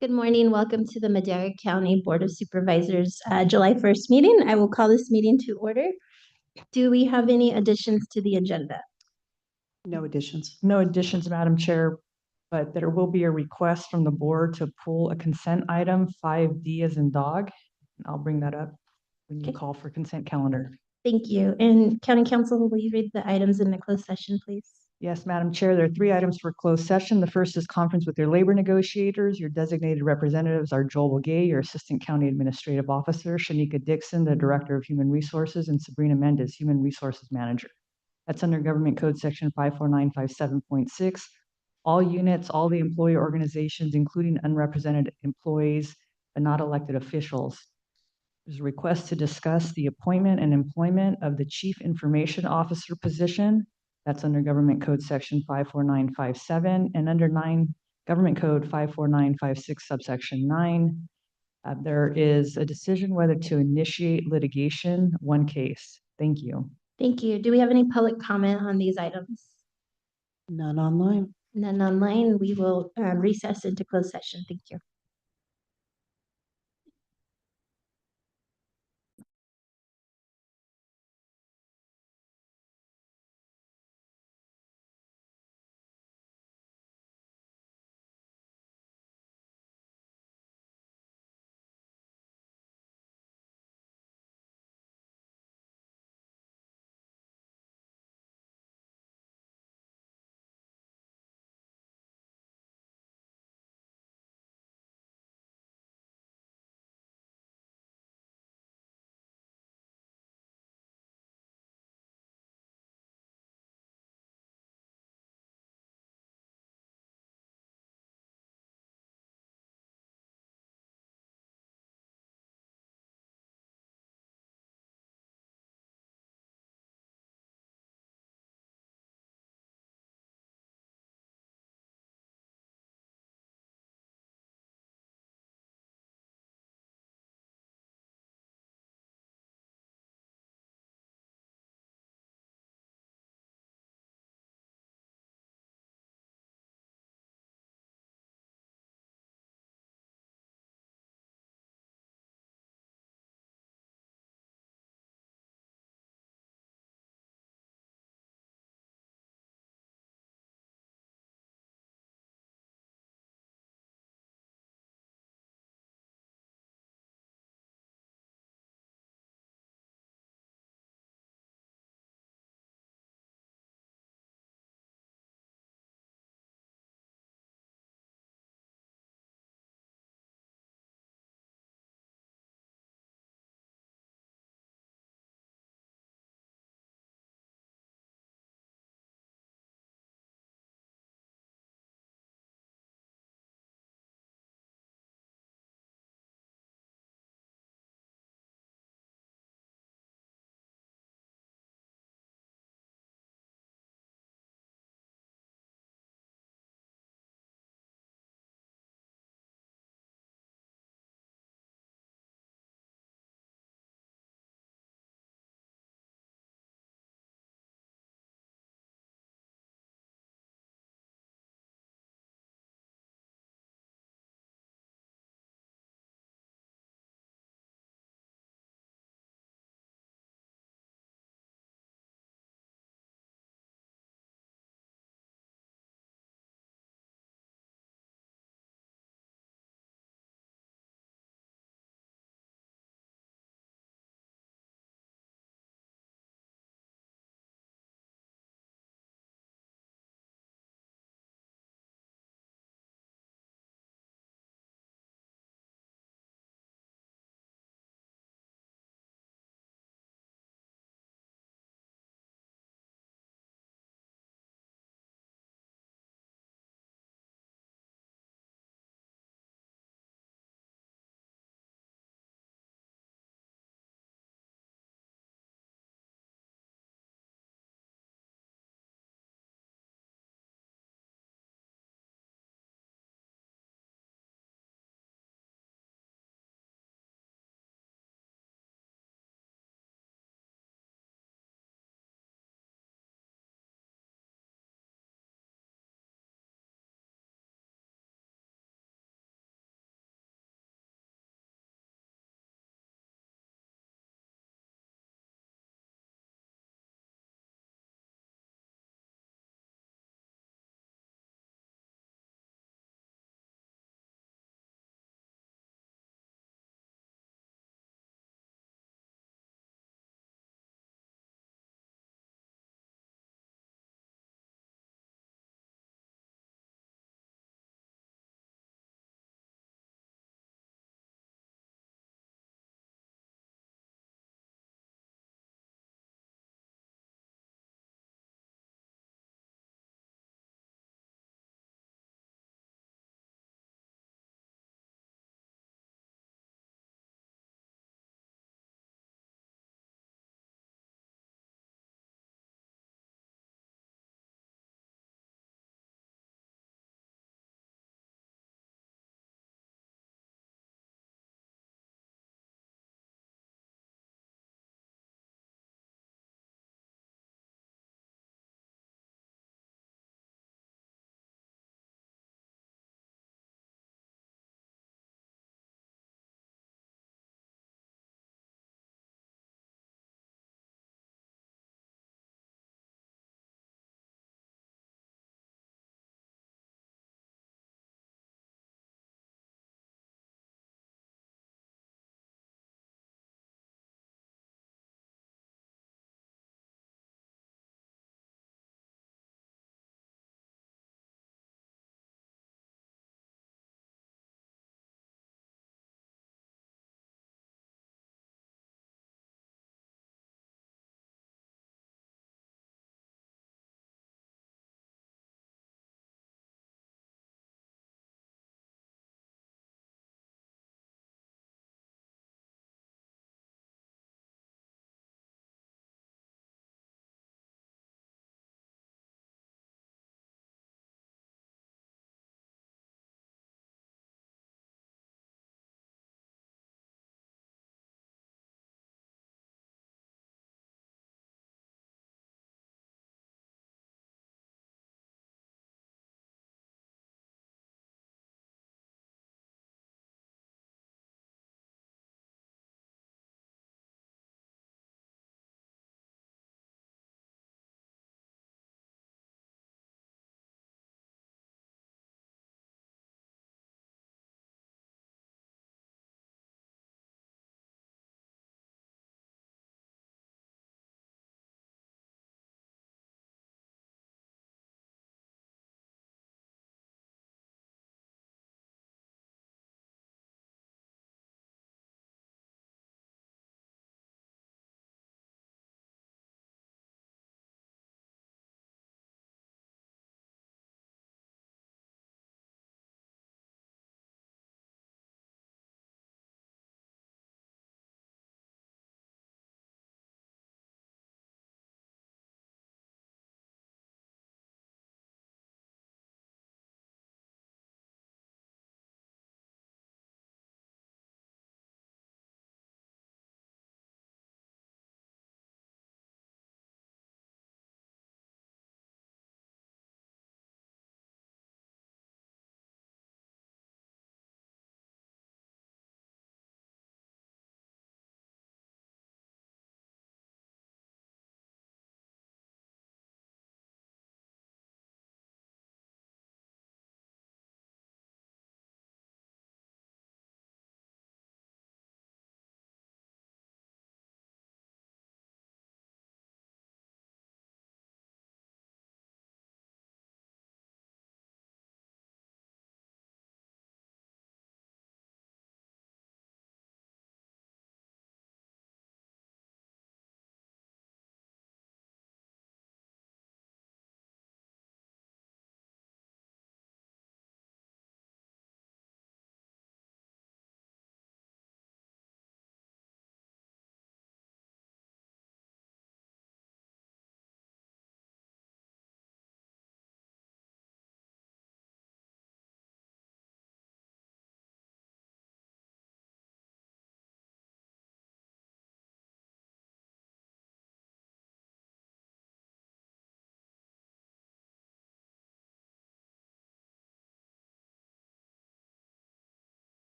Good morning. Welcome to the Madera County Board of Supervisors July 1st meeting. I will call this meeting to order. Do we have any additions to the agenda? No additions. No additions, Madam Chair, but there will be a request from the board to pull a consent item, 5D as in dog. And I'll bring that up when you Okay. call for consent calendar. Thank you. And County Council, will you read the items in the closed session, please? Yes, Madam Chair, there are 3 items for closed session. The first is conference with your labor negotiators. Your designated representatives are Joel Begay, your Assistant County Administrative Officer, Shanika Dixon, the Director of Human Resources, and Sabrina Mendez, Human Resources Manager. That's under Government Code Section 54957.6. All units, all the employee organizations, including unrepresented employees, but not elected officials. There's a request to discuss the appointment and employment of the Chief Information Officer position. That's under Government Code Section 54957 and under Government Code 54956 subsection 9. There is a decision whether to initiate litigation, 1 case. Thank you. Thank you. Do we have any public comment on these items? None online. None online. We will recess into closed session. Thank you.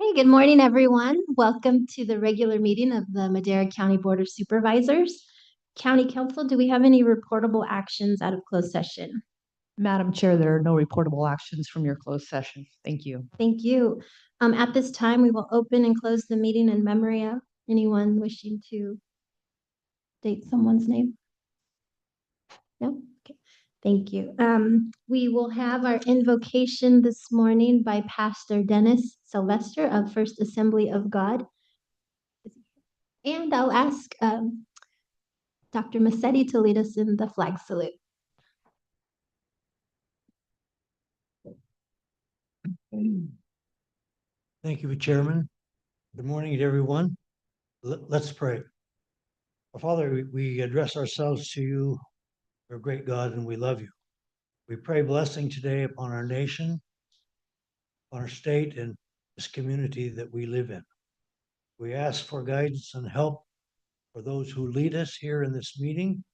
Hi, good morning, everyone. Welcome to the regular meeting of the Madera County Board of Supervisors. County Council, do we have any reportable actions out of closed session? Madam Chair, there are no reportable actions from your closed session. Thank you. Thank you. At this time, we will open and close the meeting in memory of anyone wishing to state someone's name. No? Okay. Thank you. We will have our invocation this morning by Pastor Dennis Sylvester of First Assembly of God. And I'll ask Dr. Massetti to lead us in the flag salute. Thank you, Chairman. Good morning to everyone. Let's pray. Our Father, we address ourselves to you, our great God, and we love you. We pray blessing today upon our nation, on our state, and this community that we live in. We ask for guidance and help for those who lead us here in this meeting.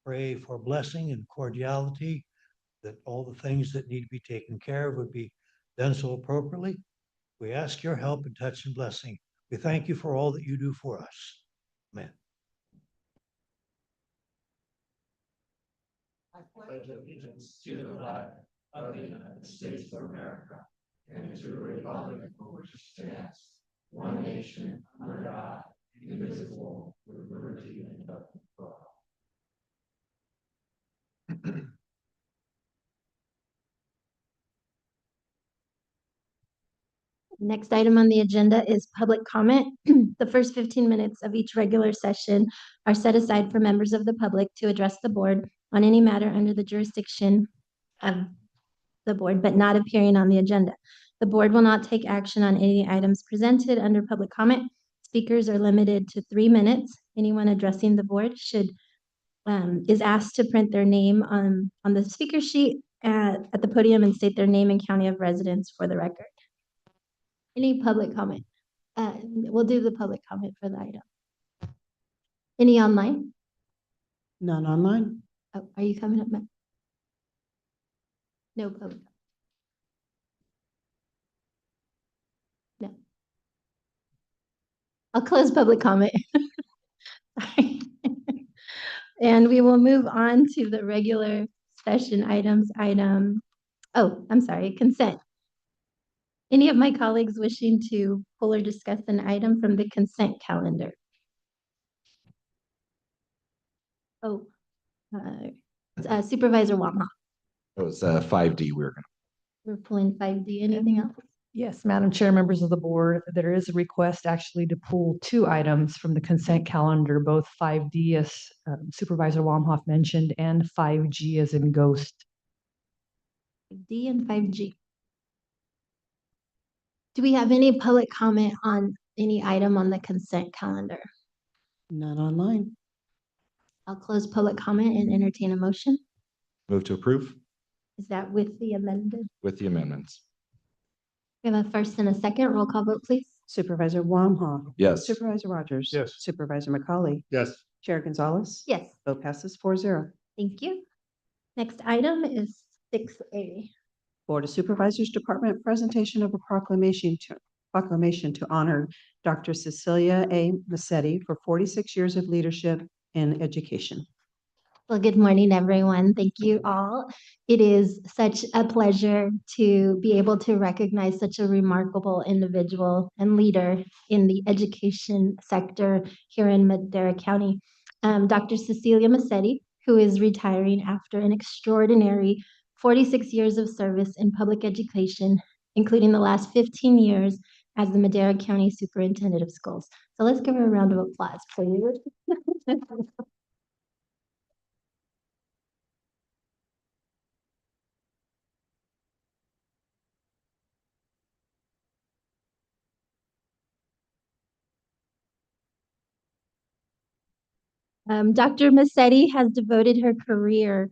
Pray for blessing and cordiality, that all the things that need to be taken care of would be done so appropriately. We ask your help and touch and blessing. We thank you for all that you do for us. Amen. I pledge allegiance to the flag of the United States of America and to the republic for which it stands, one nation, under God, indivisible, with liberty and justice for all. Next item on the agenda is public comment. The first 15 minutes of each regular session are set aside for members of the public to address the board on any matter under the jurisdiction of the board, but not appearing on the agenda. The board will not take action on any items presented under public comment. Speakers are limited to 3 minutes. Anyone addressing the board is asked to print their name on the speaker sheet at the podium and state their name and county of residence for the record. Any public comment? We'll do the public comment for the item. Any online? None online. Oh, are you coming up, Matt? No public. No. I'll close public comment. Sorry. And we will move on to the regular session items. I'm sorry, consent. Any of my colleagues wishing to pull or discuss an item from the consent calendar? Oh, Supervisor Wama, It was 5D. we're pulling 5D. Anything else? Yes, Madam Chair, members of the board, there is a request actually to pull 2 items from the consent calendar, both 5D, as Supervisor Wamhoff mentioned, and 5G as in ghost. D and 5G. Do we have any public comment on any item on the consent calendar? None online. I'll close public comment and entertain a motion. Move to approve Is that with the amended? with the amendments. We have a first and a second. Roll call vote, please. Supervisor Wamhaugh. Yes. Supervisor Rogers. Yes. Supervisor McCauley. Yes. Chair Gonzalez. Yes, Vote passes 4-0. thank you. Next item is 6A. Board of Supervisors Department presentation of a proclamation to honor Dr. Cecilia A. Massetti for 46 years of leadership in education. Well, good morning, everyone. Thank you all. It is such a pleasure to be able to recognize such a remarkable individual and leader in the education sector here in Madera County. Dr. Cecilia Massetti, who is retiring after an extraordinary 46 years of service in public education, including the last 15 years as the Madera County Superintendent of Schools. So let's give her a round of applause, please. Dr. Massetti has devoted her career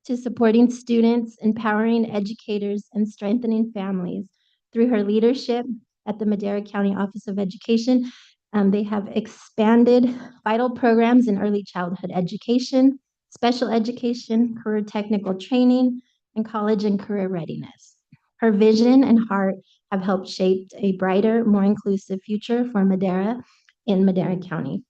to supporting students, empowering educators, and strengthening families. Through her leadership at the Madera County Office of Education, they have expanded vital programs in early childhood education, special education, career technical training, and college and career readiness. Her vision and heart have helped shape a brighter, more inclusive future for Madera in Madera County.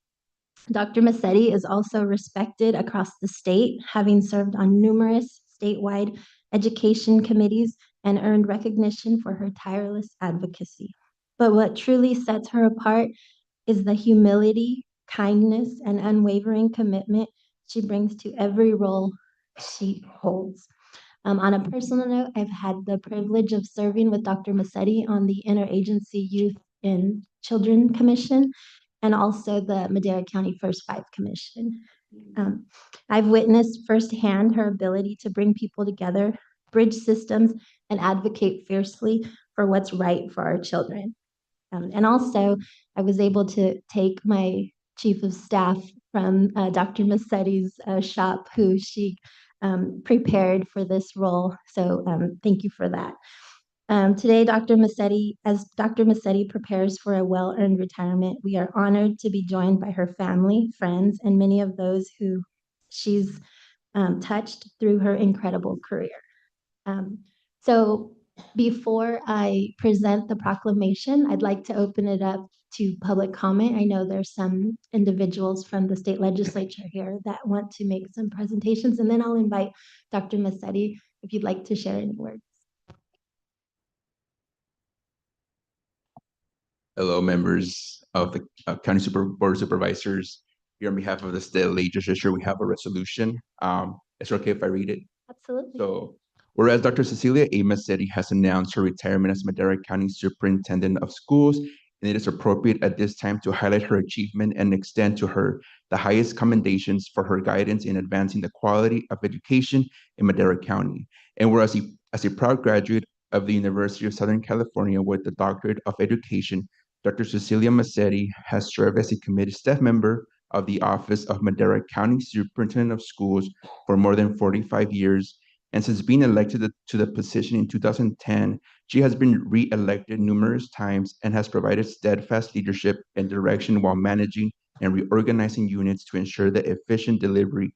Dr. Massetti is also respected across the state, having served on numerous statewide education committees and earned recognition for her tireless advocacy. But what truly sets her apart is the humility, kindness, and unwavering commitment she brings to every role she holds. On a personal note, I've had the privilege of serving with Dr. Massetti on the Interagency Youth and Children Commission and also the Madera County First Five Commission. I've witnessed firsthand her ability to bring people together, bridge systems, and advocate fiercely for what's right for our children. And also, I was able to take my chief of staff from Dr. Massetti's shop, who she prepared for this role. So thank you for that. Today, as Dr. Massetti prepares for a well-earned retirement, we are honored to be joined by her family, friends, and many of those who she's touched through her incredible career. So before I present the proclamation, I'd like to open it up to public comment. I know there's some individuals from the state legislature here that want to make some presentations, and then I'll invite Dr. Massetti if you'd like to share any words. Hello, members of the County Board of Supervisors. Here on behalf of the state legislature, we have a resolution. Is it okay if I read it? Absolutely. So, whereas Dr. Cecilia A. Massetti has announced her retirement as Madera County Superintendent of Schools, and it is appropriate at this time to highlight her achievement and extend to her the highest commendations for her guidance in advancing the quality of education in Madera County. And whereas as a proud graduate of the University of Southern California with the Doctorate of Education, Dr. Cecilia Massetti has served as a committed staff member of the Office of Madera County Superintendent of Schools for more than 45 years. And since being elected to the position in 2010, she has been re-elected numerous times and has provided steadfast leadership and direction while managing and reorganizing units to ensure the efficient delivery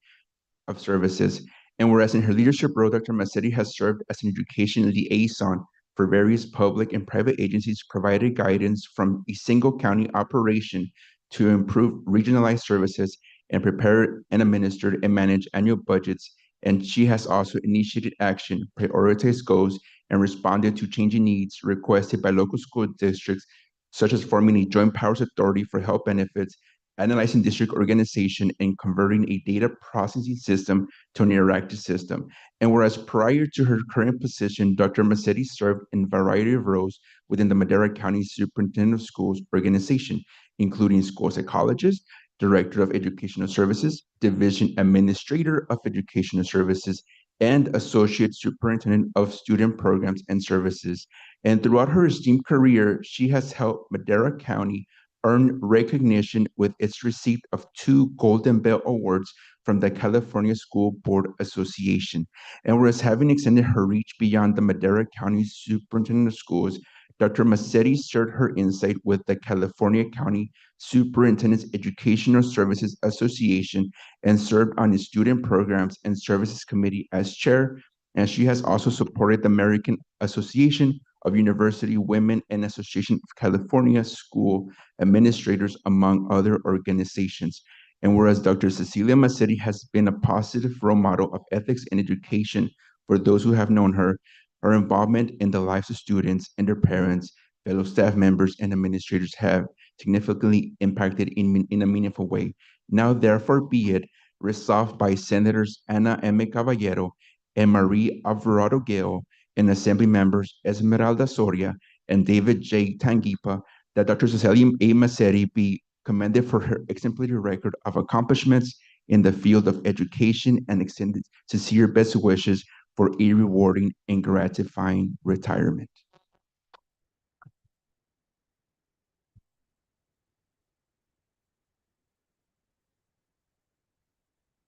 of services. And whereas in her leadership role, Dr. Massetti has served as an education liaison for various public and private agencies, provided guidance from a single county operation to improve regionalized services and prepare and administer and manage annual budgets. And she has also initiated action, prioritized goals, and responded to changing needs requested by local school districts, such as forming a joint powers authority for health benefits, analyzing district organization, and converting a data processing system to an interactive system. And whereas prior to her current position, Dr. Massetti served in a variety of roles within the Madera County Superintendent of Schools organization, including school psychologist, Director of Educational Services, Division Administrator of Educational Services, and Associate Superintendent of Student Programs and Services. And throughout her esteemed career, she has helped Madera County earn recognition with its receipt of 2 Golden Bell Awards from the California School Board Association. And whereas having extended her reach beyond the Madera County Superintendent of Schools, Dr. Massetti shared her insight with the California County Superintendent's Educational Services Association and served on the Student Programs and Services Committee as chair. And she has also supported the American Association of University Women and Association of California School Administrators, among other organizations. And whereas Dr. Cecilia Massetti has been a positive role model of ethics and education for those who have known her, her involvement in the lives of students and their parents, fellow staff members, and administrators have significantly impacted in a meaningful way. Now, therefore, be it resolved by Senators Ana M. Caballero and Marie Alvarado Gale and Assembly members Esmeralda Soria and David J. Tangipa that Dr. Cecilia A. Massetti be commended for her exemplary record of accomplishments in the field of education and extended sincere best wishes for a rewarding and gratifying retirement.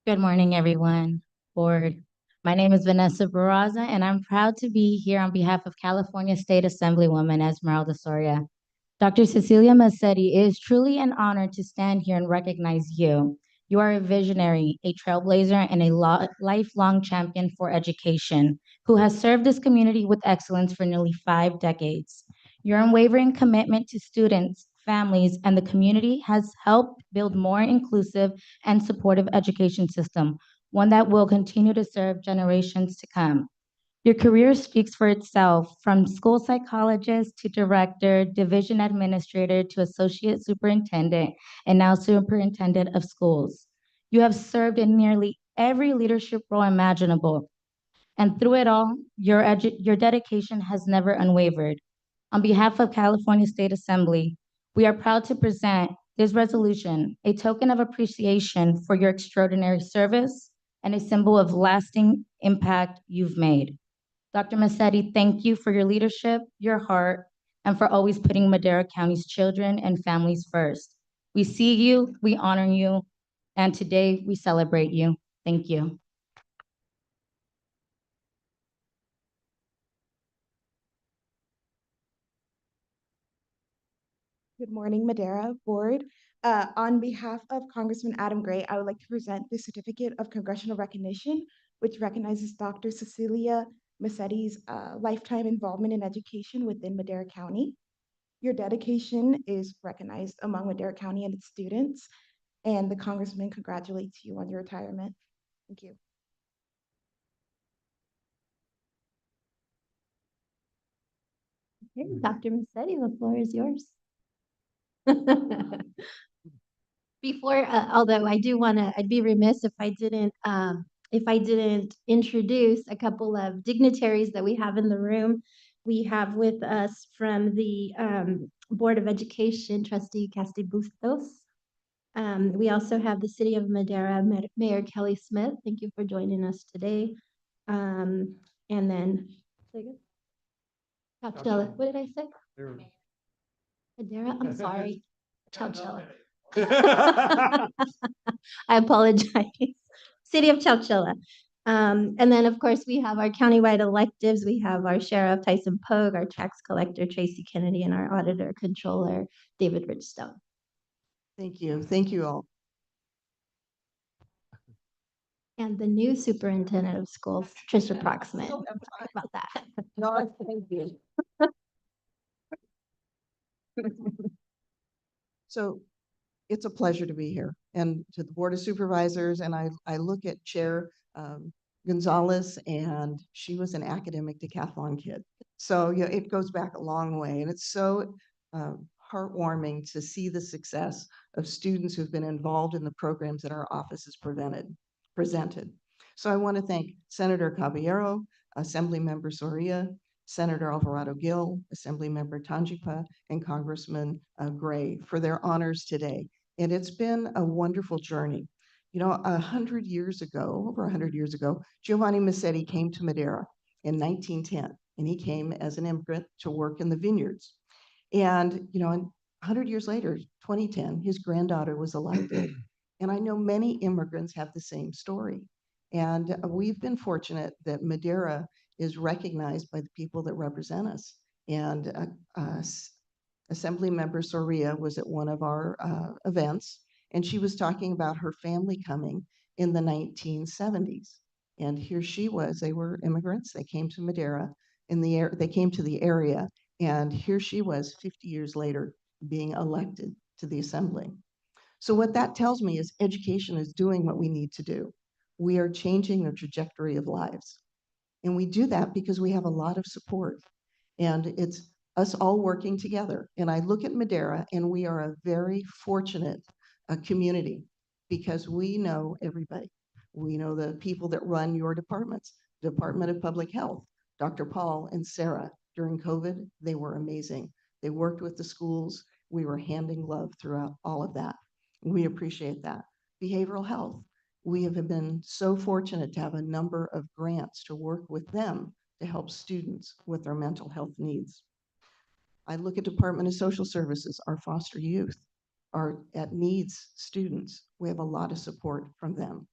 Good morning, everyone. Board. My name is Vanessa Barraza, and I'm proud to be here on behalf of California State Assemblywoman Esmeralda Soria. Dr. Cecilia Massetti, it is truly an honor to stand here and recognize you. You are a visionary, a trailblazer, and a lifelong champion for education who has served this community with excellence for nearly 5 decades. Your unwavering commitment to students, families, and the community has helped build more inclusive and supportive education system, one that will continue to serve generations to come. Your career speaks for itself, from school psychologist to director, division administrator to associate superintendent, and now superintendent of schools. You have served in nearly every leadership role imaginable, and through it all, your dedication has never unwavered. On behalf of California State Assembly, we are proud to present this resolution, a token of appreciation for your extraordinary service and a symbol of lasting impact you've made. Dr. Massetti, thank you for your leadership, your heart, and for always putting Madera County's children and families first. We see you, we honor you, and today we celebrate you. Thank you. Good morning, Madera Board. On behalf of Congressman Adam Gray, I would like to present the Certificate of Congressional Recognition, which recognizes Dr. Cecilia Massetti's lifetime involvement in education within Madera County. Your dedication is recognized among Madera County and its students, and the Congressman congratulates you on your retirement. Thank you. Okay, Dr. Massetti, the floor is yours. Before, although I do want to, I'd be remiss if I didn't introduce a couple of dignitaries that we have in the room. We have with us from the Board of Education, Trustee Casti Bustos. We also have the City of Madera, Mayor Kelly Smith. Thank you for joining us today. And then, Chowchilla, what did I say? Madera, I'm sorry. Chowchilla. I apologize. City of Chowchilla. And then, of course, we have our countywide electives. We have our Sheriff Tyson Pogue, our tax collector Tracy Kennedy, and our auditor controller David Richstone. Thank you. Thank you all. And the new superintendent of schools, Trisha Proxman. Sorry about that. No, thank you. So it's a pleasure to be here, and to the Board of Supervisors. And I look at Chair Gonzalez, and she was an academic decathlon kid. So yeah, it goes back a long way, and it's so heartwarming to see the success of students who've been involved in the programs that our office has presented. So I want to thank Senator Caballero, Assemblymember Soria, Senator Alvarado Gil, Assemblymember Tanjipa, and Congressman Gray for their honors today. And it's been a wonderful journey. You know, 100 years ago, over 100 years ago, Giovanni Massetti came to Madera in 1910, and he came as an immigrant to work in the vineyards. And, you know, 100 years later, 2010, his granddaughter was elected. And I know many immigrants have the same story. And we've been fortunate that Madera is recognized by the people that represent us. And Assemblymember Soria was at one of our events, and she was talking about her family coming in the 1970s. And here she was, they were immigrants, they came to Madera, they came to the area, and here she was 50 years later being elected to the assembly. So what that tells me is education is doing what we need to do. We are changing the trajectory of lives. And we do that because we have a lot of support. And it's us all working together. And I look at Madera, and we are a very fortunate community because we know everybody. We know the people that run your departments, Department of Public Health, Dr. Paul and Sarah. During COVID, they were amazing. They worked with the schools. We were hand in glove throughout all of that. We appreciate that. Behavioral health. We have been so fortunate to have a number of grants to work with them to help students with their mental health needs. I look at Department of Social Services, our foster youth, our at needs students. We have a lot of support from them.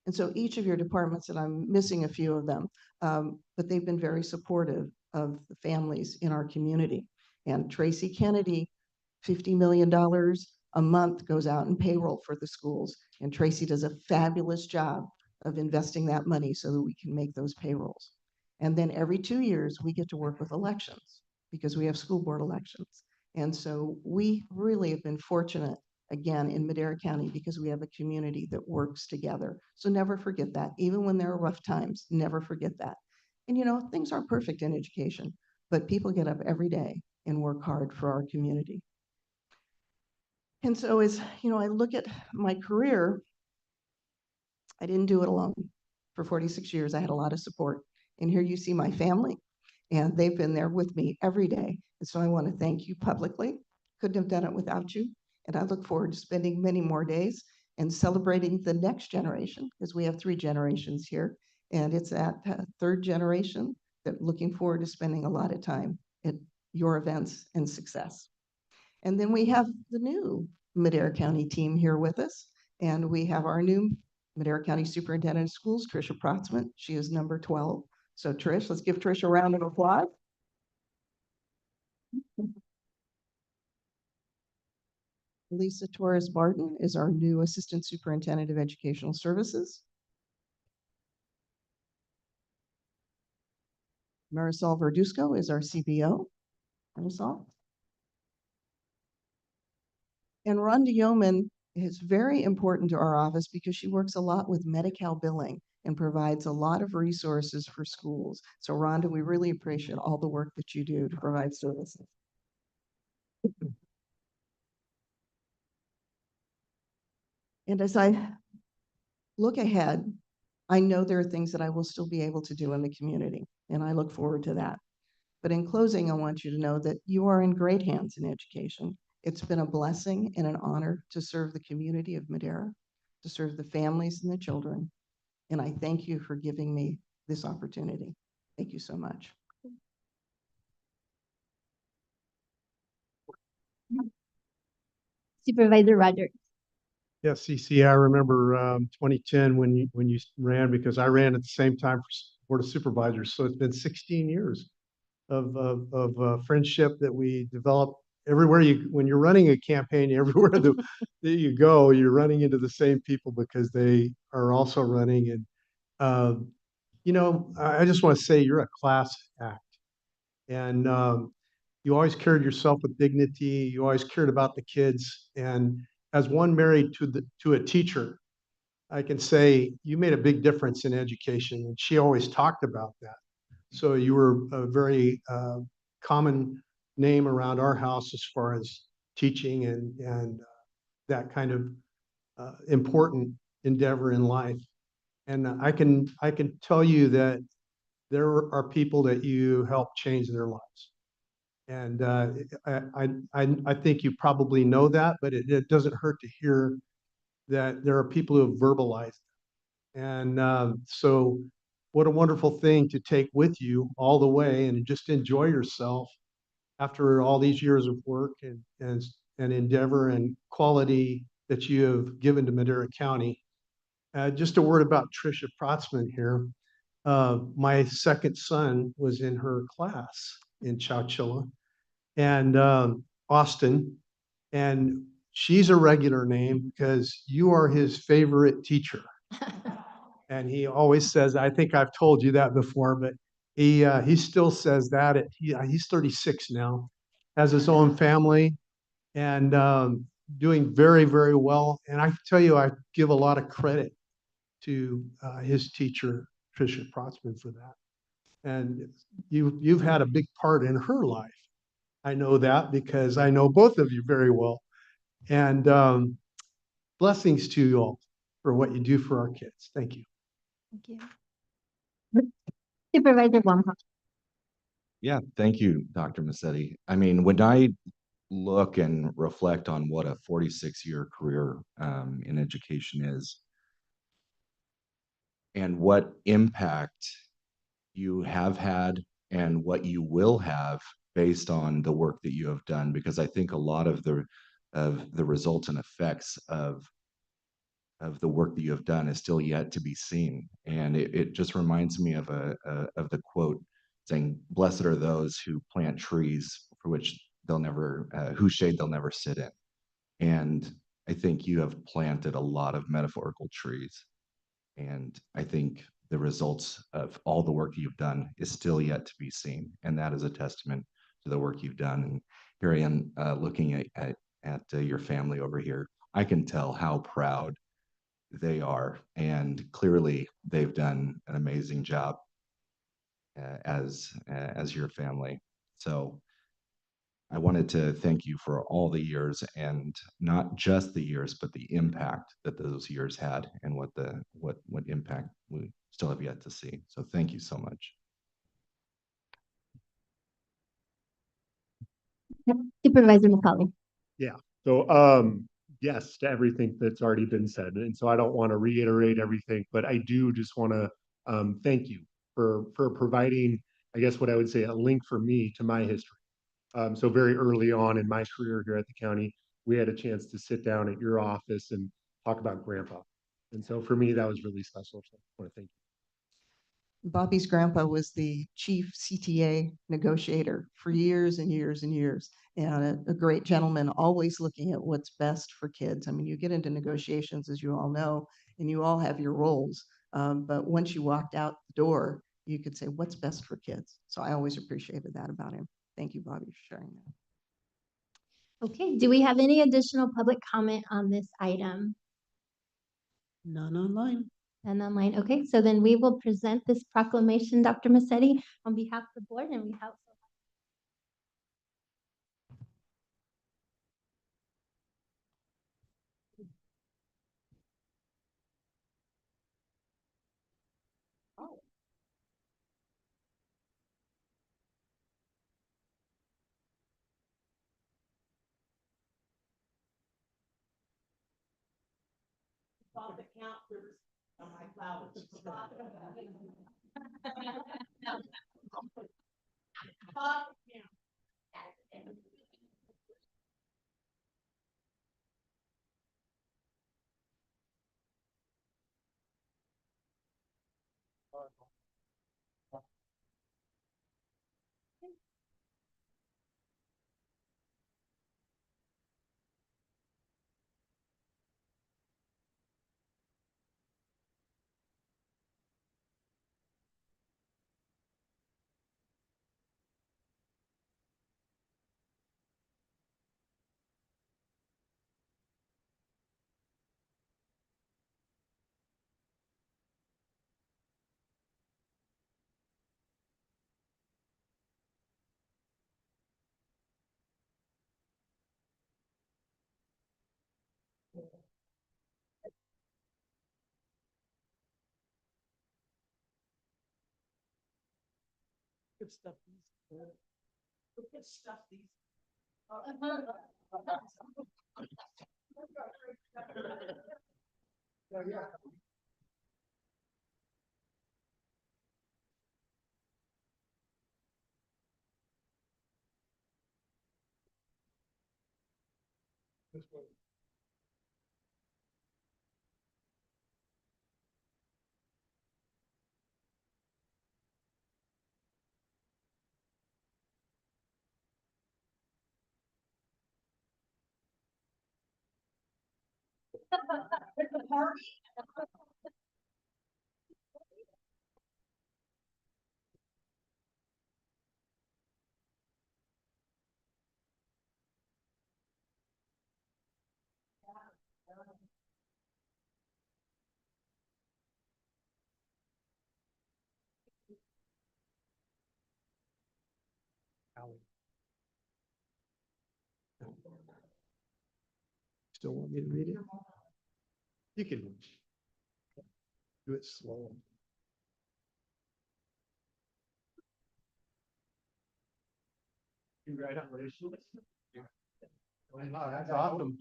And so each of your departments, and I'm missing a few of them, but they've been very supportive of the families in our community. And Tracy Kennedy, $50 million a month goes out in payroll for the schools. And Tracy does a fabulous job of investing that money so that we can make those payrolls. And then every 2 years, we get to work with elections because we have school board elections. And so we really have been fortunate, again, in Madera County because we have a community that works together. So never forget that. Even when there are rough times, never forget that. And you know, things aren't perfect in education, but people get up every day and work hard for our community. And so as you know, I look at my career, I didn't do it alone. For 46 years, I had a lot of support. And here you see my family, and they've been there with me every day. And so I want to thank you publicly. Couldn't have done it without you. And I look forward to spending many more days and celebrating the next generation, because we have 3 generations here. And it's that third generation that looking forward to spending a lot of time at your events and success. And then we have the new Madera County team here with us. And we have our new Madera County Superintendent of Schools, Tricia Protzman. She is number 12. So Trish, let's give Trish a round of applause. Lisa Torres Barton is our new Assistant Superintendent of Educational Services. Marisol Verduzco is our CBO. Marisol. And Rhonda Yeoman is very important to our office because she works a lot with Medi-Cal billing and provides a lot of resources for schools. So Rhonda, we really appreciate all the work that you do to provide services. And as I look ahead, I know there are things that I will still be able to do in the community, and I look forward to that. But in closing, I want you to know that you are in great hands in education. It's been a blessing and an honor to serve the community of Madera, to serve the families and the children. And I thank you for giving me this opportunity. Thank you so much. Supervisor Rogers. Yes, CC, I remember 2010 when you ran, because I ran at the same time for Board of Supervisors. So it's been 16 years of friendship that we developed. Everywhere when you're running a campaign, everywhere that you go, you're running into the same people because they are also running. And you know, I just want to say you're a class act, and you always carried yourself with dignity. You always cared about the kids. And as one married to a teacher, I can say you made a big difference in education. And she always talked about that. So you were a very common name around our house as far as teaching and that kind of important endeavor in life. And I can tell you that there are people that you help change their lives. And I think you probably know that, but it doesn't hurt to hear that there are people who have verbalized it. And so what a wonderful thing to take with you all the way and just enjoy yourself after all these years of work and endeavor and quality that you have given to Madera County. Just a word about Tricia Protzman here. My second son was in her class in Chowchilla and Austin, and she's a regular name because you are his favorite teacher. And he always says, I think I've told you that before, but he still says that. He's 36 now, has his own family, and doing very, very well. And I tell you, I give a lot of credit to his teacher, Tricia Protzman, for that. And you've had a big part in her life. I know that because I know both of you very well. And blessings to you all for what you do for our kids. Thank you. Thank you. Supervisor Blumhoff. Yeah, thank you, Dr. Massetti. I mean, when I look and reflect on what a 46-year career in education is and what impact you have had and what you will have based on the work that you have done, because I think a lot of the results and effects of the work that you have done is still yet to be seen. And it just reminds me of the quote saying, "Blessed are those who plant trees for which they'll never, whose shade they'll never sit in." And I think you have planted a lot of metaphorical trees. And I think the results of all the work you've done is still yet to be seen. And that is a testament to the work you've done. And here I am looking at your family over here. I can tell how proud they are. And clearly they've done an amazing job as your family. So I wanted to thank you for all the years, and not just the years, but the impact that those years had, and what impact we still have yet to see. So thank you so much. Supervisor McCollum. So, yes, to everything that's already been said. And so I don't want to reiterate everything, but I do just want to thank you for providing, I guess what I would say, a link for me to my history. So very early on in my career here at the county, we had a chance to sit down at your office and talk about grandpa. And so for me, that was really special. So I want to thank Bobby's grandpa was the chief CTA negotiator for years and years and years, and a great gentleman, always looking at what's best for kids. I mean, you get into negotiations, as you all know, and you all have your roles. But once you walked out the door, you could say, what's best for kids? So I always appreciated that about him. Thank you, Bobby, for sharing that. Okay, do we have any additional public comment on this item? None online. And online. Okay, so then we will present this proclamation, Dr. Massetti, on behalf of the board, and we have. Good stuff. Good stuff. Still want me to read it? You can do it slow. Congratulations. Wow, that's awesome.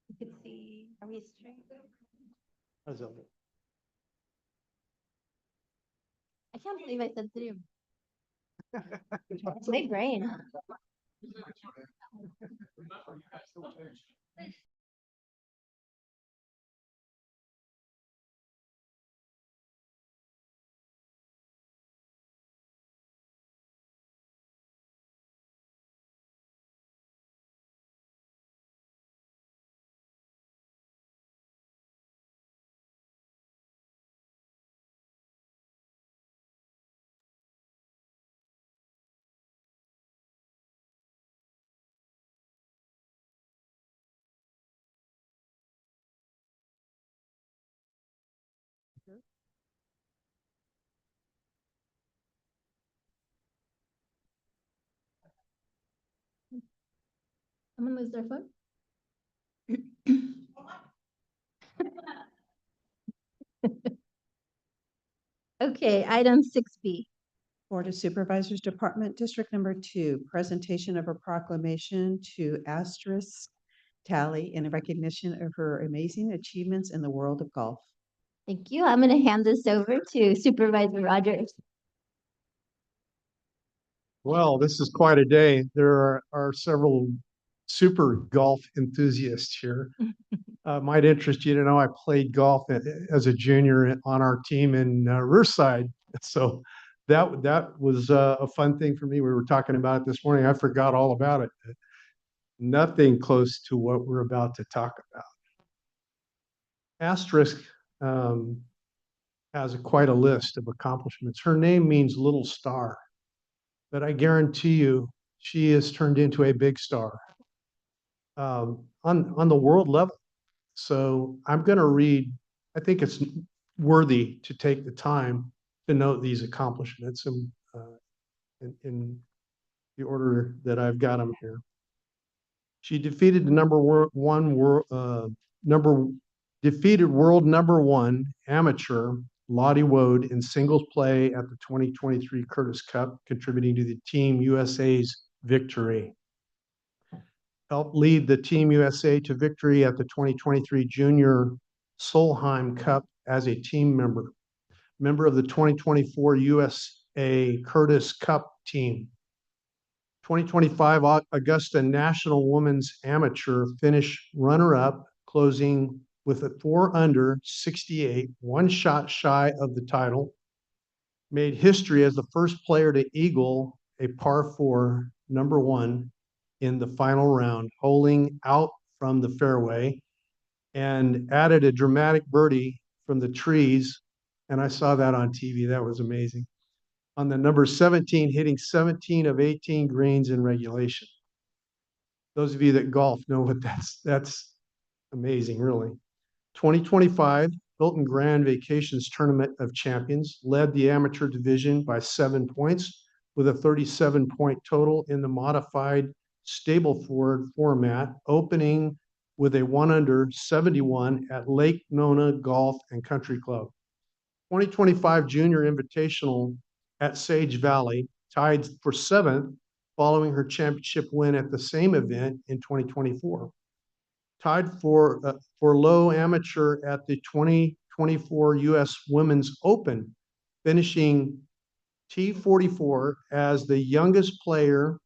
You can see, are we straight? How's that? I can't believe I said 3. Big brain. Someone lose their phone? Okay, item 6B. Board of Supervisors, Department District Number 2, presentation of a proclamation to asterisk Tally in recognition of her amazing achievements in the world of golf. Thank you. I'm going to hand this over to Supervisor Rogers. Well, this is quite a day. There are several super golf enthusiasts here. Might interest you to know I played golf as a junior on our team in Riverside. So that was a fun thing for me. We were talking about it this morning. I forgot all about it. Nothing close to what we're about to talk about. Asterisk has quite a list of accomplishments. Her name means little star, but I guarantee you she is turned into a big star on the world level. So I'm going to read, I think it's worthy to take the time to note these accomplishments in the order that I've got them here. She defeated the defeated world number one amateur Lottie Woad in singles play at the 2023 Curtis Cup, contributing to the Team USA's victory. Helped lead the Team USA to victory at the 2023 Junior Solheim Cup as a team member. Member of the 2024 USA Curtis Cup team. 2025 Augusta National Women's Amateur finished runner-up, closing with a 4 under 68, one shot shy of the title. Made history as the first player to eagle a par 4 number 1 in the final round, holing out from the fairway, and added a dramatic birdie from the trees. And I saw that on TV. That was amazing. On the number 17, hitting 17 of 18 greens in regulation. Those of you that golf know what that's amazing, really. 2025 Hilton Grand Vacations Tournament of Champions led the amateur division by 7 points with a 37-point total in the modified Stableford format, opening with a 1 under 71 at Lake Nona Golf and Country Club. 2025 Junior Invitational at Sage Valley, tied for 7th following her championship win at the same event in 2024. Tied for low amateur at the 2024 U.S. Women's Open, finishing T44 as the youngest player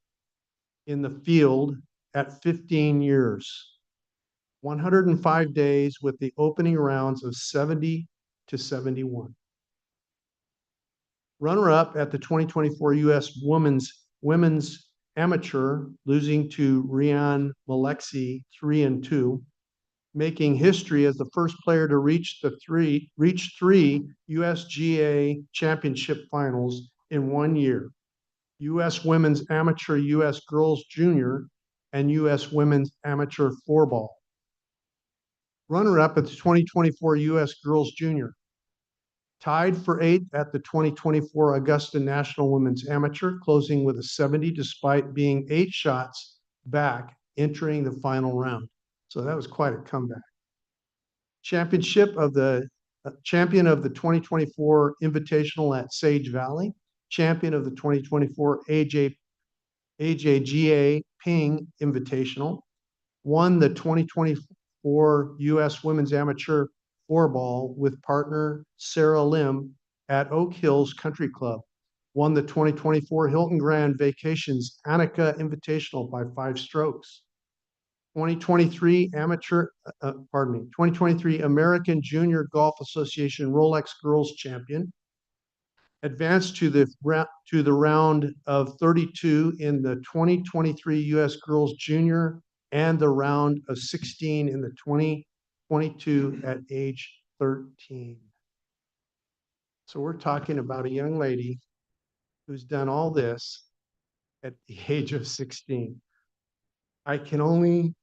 in the field at 15 years. 105 days with the opening rounds of 70 to 71. Runner-up at the 2024 U.S. Women's Amateur, losing to Rian Malexi 3-2, making history as the first player to reach three USGA championship finals in 1 year. U.S. Women's Amateur, U.S. Girls Junior, and U.S. Women's Amateur Floorball. Runner-up at the 2024 U.S. Girls Junior. Tied for 8th at the 2024 Augusta National Women's Amateur, closing with a 70 despite being 8 shots back entering the final round. So that was quite a comeback. Champion of the 2024 Invitational at Sage Valley, champion of the 2024 AJGA Ping Invitational, won the 2024 U.S. Women's Amateur Floorball with partner Sarah Lim at Oak Hills Country Club, won the 2024 Hilton Grand Vacations Annika Invitational by 5 strokes. 2023 American Junior Golf Association Rolex Girls Champion, advanced to the round of 32 in the 2023 U.S. Girls Junior and the round of 16 in the 2022 at age 13. So we're talking about a young lady who's done all this at the age of 16. I can only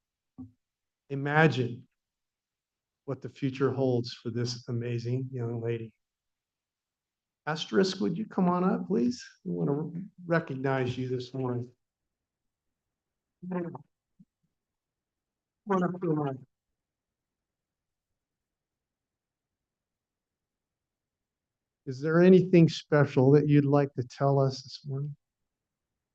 imagine what the future holds for this amazing young lady. Asterisk, would you come on up, please? We want to recognize you this morning. Come on up to the mic. Is there anything special that you'd like to tell us this morning?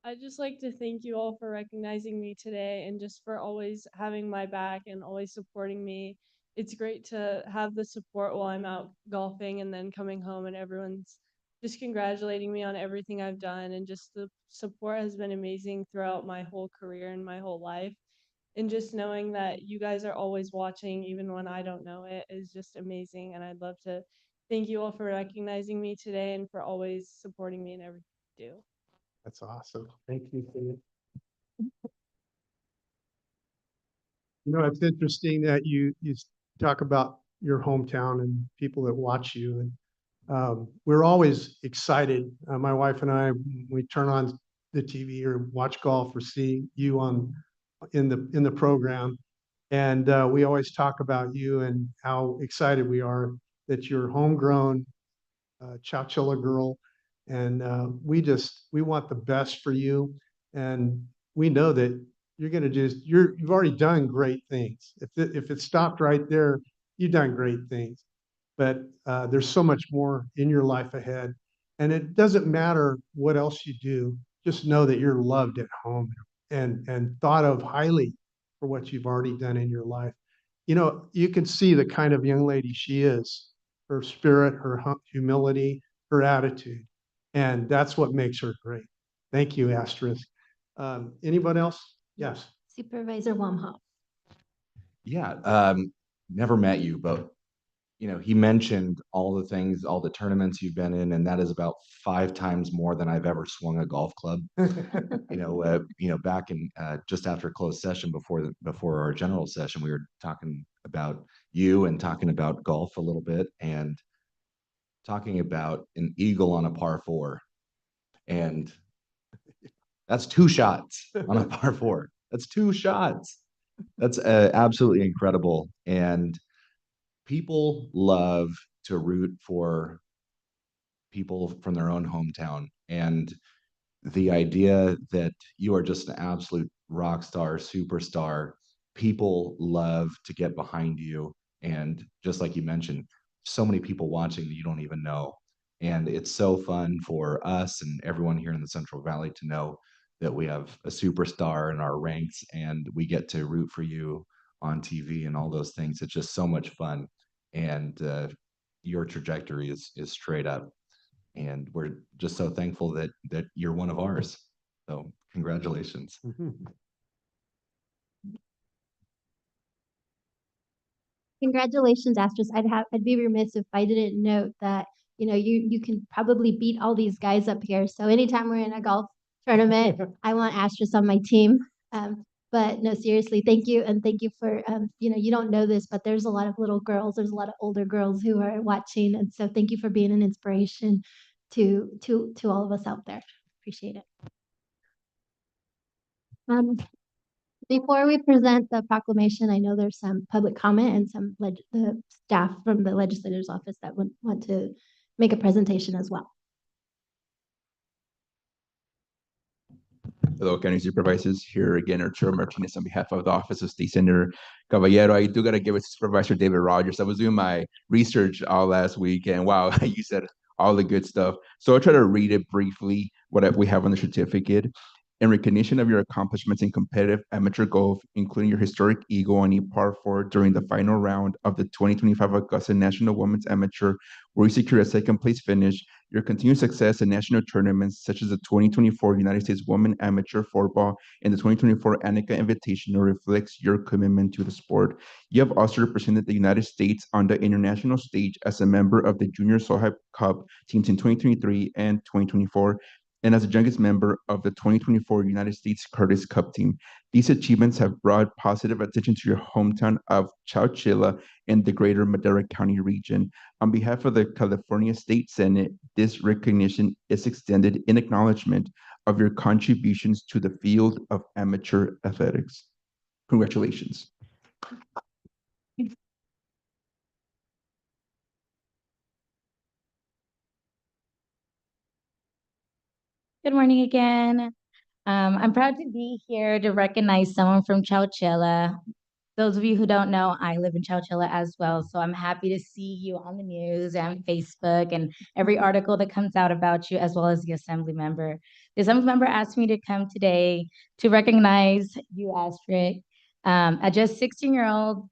I'd just like to thank you all for recognizing me today and just for always having my back and always supporting me. It's great to have the support while I'm out golfing and then coming home and everyone's just congratulating me on everything I've done, and just the support has been amazing throughout my whole career and my whole life. And just knowing that you guys are always watching even when I don't know it is just amazing, and I'd love to thank you all for recognizing me today and for always supporting me in everything I do. That's awesome. Thank you for it. You know, it's interesting that you talk about your hometown and people that watch you. And we're always excited. My wife and I, we turn on the TV or watch golf or see you in the program, and we always talk about you and how excited we are that you're homegrown Chowchilla girl, and we want the best for you, and we know that you're going to you've already done great things. If it stopped right there, you've done great things, but there's so much more in your life ahead, and it doesn't matter what else you do. Just know that you're loved at home and thought of highly for what you've already done in your life. You know, you can see the kind of young lady she is, her spirit, her humility, her attitude. And that's what makes her great. Thank you, Asterisk. Anybody else? Yes. Supervisor Wamhop. Yeah, never met you, but he mentioned all the things, all the tournaments you've been in, and that is about 5 times more than I've ever swung a golf club. Back in just after closed session before our general session, we were talking about you and talking about golf a little bit and talking about an eagle on a par 4, and that's 2 shots on a par 4. That's 2 shots. That's absolutely incredible, and people love to root for people from their own hometown. And the idea that you are just an absolute rock star, superstar, people love to get behind you. And just like you mentioned, so many people watching that you don't even know. And it's so fun for us and everyone here in the Central Valley to know that we have a superstar in our ranks and we get to root for you on TV and all those things. It's just so much fun. And your trajectory is straight up. And we're just so thankful that you're one of ours. So congratulations. Congratulations, Astros. I'd be remiss if I didn't note that, you can probably beat all these guys up here. So anytime we're in a golf tournament, I want Astros on my team. But no, seriously, thank you. And thank you for, you don't know this, but there's a lot of little girls, there's a lot of older girls who are watching. And so thank you for being an inspiration to all of us out there. Appreciate it. Before we present the proclamation, I know there's some public comment and some the staff from the legislator's office that would want to make a presentation as well. Hello, County Supervisors. Here again, Arturo Martinez on behalf of the Office of State Senator Caballero. I do got to give it to Supervisor David Rogers. I was doing my research all last week, and wow, you said all the good stuff. So I'll try to read it briefly, what we have on the certificate. In recognition of your accomplishments in competitive amateur golf, including your historic eagle on a par 4 during the final round of the 2025 Augusta National Women's Amateur, where you secured a second place finish, your continued success in national tournaments such as the 2024 United States Women Amateur Floorball and the 2024 Annika Invitational reflects your commitment to the sport. You have also represented the United States on the international stage as a member of the Junior Sohab Cup teams in 2023 and 2024, and as the youngest member of the 2024 United States Curtis Cup team. These achievements have brought positive attention to your hometown of Chowchilla and the greater Madera County region. On behalf of the California State Senate, this recognition is extended in acknowledgement of your contributions to the field of amateur athletics. Congratulations. Good morning again. I'm proud to be here to recognize someone from Chowchilla. Those of you who don't know, I live in Chowchilla as well, so I'm happy to see you on the news and Facebook and every article that comes out about you, as well as the assembly member. The assembly member asked me to come today to recognize you, Astrid. At just 16-year-old,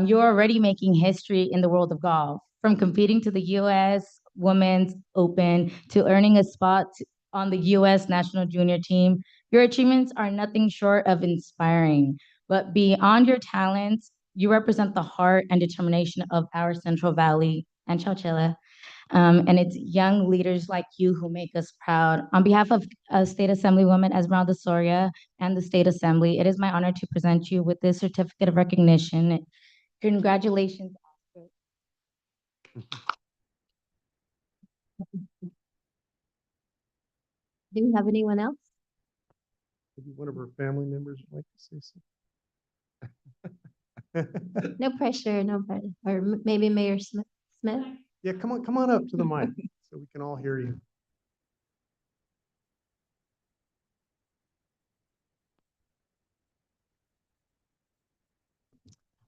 you're already making history in the world of golf, from competing to the U.S. Women's Open to earning a spot on the U.S. National Junior Team. Your achievements are nothing short of inspiring. But beyond your talents, you represent the heart and determination of our Central Valley and Chowchilla. And it's young leaders like you who make us proud. On behalf of State Assemblywoman Esmeralda Soria and the State Assembly, it is my honor to present you with this certificate of recognition. Congratulations. Do we have anyone else? Maybe one of her family members would like to say something. No pressure, no pressure. Or maybe Mayor Smith? Yeah, come on up to the mic so we can all hear you.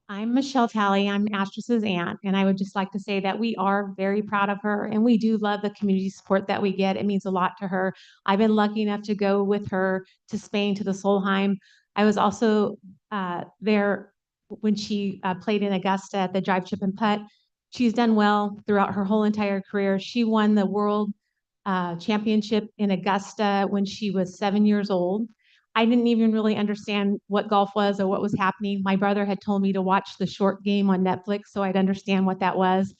I'm Michelle Talley. I'm Astrus's aunt, and I would just like to say that we are very proud of her, and we do love the community support that we get. It means a lot to her. I've been lucky enough to go with her to Spain, to the Solheim. I was also there when she played in Augusta at the Drive, Chip, and Putt. She's done well throughout her whole entire career. She won the World Championship in Augusta when she was 7 years old. I didn't even really understand what golf was or what was happening. My brother had told me to watch the short game on Netflix so I'd understand what that was.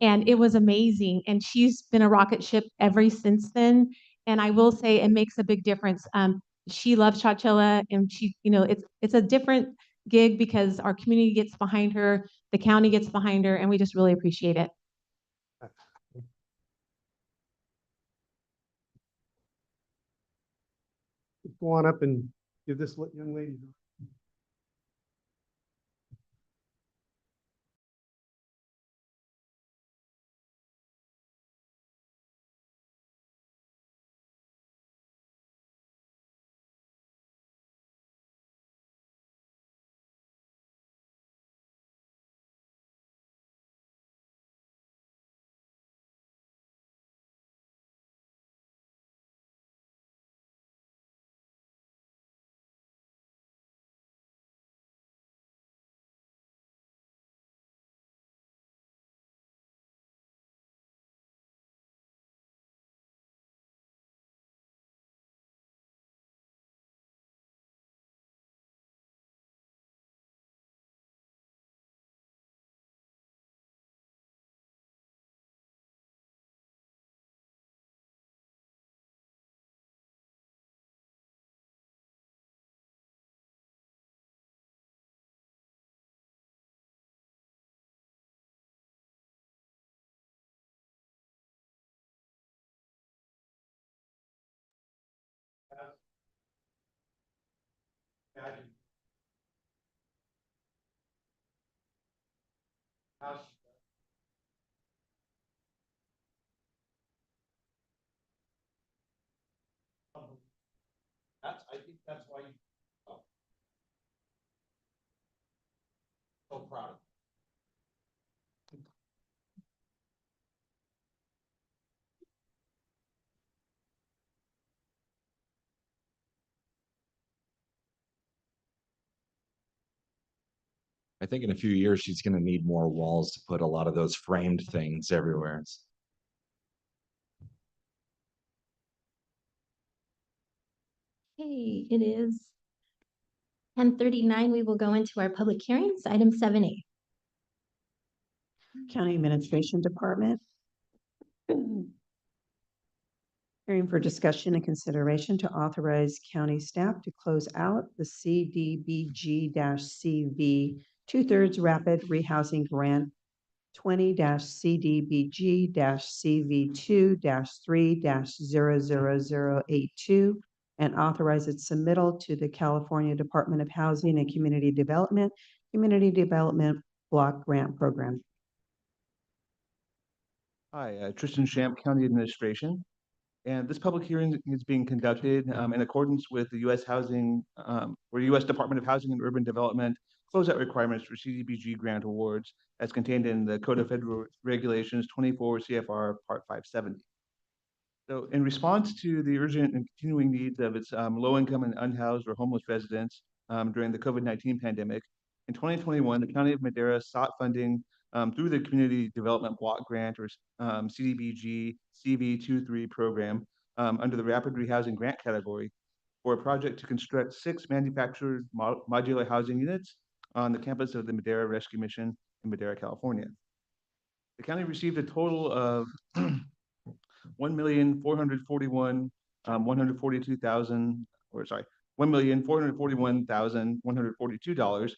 And it was amazing. And she's been a rocket ship ever since then. And I will say it makes a big difference. She loves Chowchilla, and she, it's a different gig because our community gets behind her, the county gets behind her, and we just really appreciate it. Go on up and give this young lady. I think that's why you. So proud. I think in a few years, she's going to need more walls to put a lot of those framed things everywhere. Okay, it is 10:39. We will go into our public hearings, item 7A. County Administration Department. Hearing for discussion and consideration to authorize county staff to close out the CDBG-CV 2/3 Rapid Rehousing Grant 20-CDBG-CV2-3-00082 and authorize its submittal to the California Department of Housing and Community Development Block Grant Program. Hi, Tristan Champ, County Administration. And this public hearing is being conducted in accordance with the U.S. Housing, or U.S. Department of Housing and Urban Development closeout requirements for CDBG grant awards as contained in the Code of Federal Regulations 24 CFR Part 570. So in response to the urgent and continuing needs of its low-income and unhoused or homeless residents during the COVID-19 pandemic, in 2021, the County of Madera sought funding through the Community Development Block Grant, or CDBG CV23 program, under the Rapid Rehousing Grant category for a project to construct 6 manufactured modular housing units on the campus of the Madera Rescue Mission in Madera, California. The county received a total of $1,441,142,000, or sorry, $1,441,142,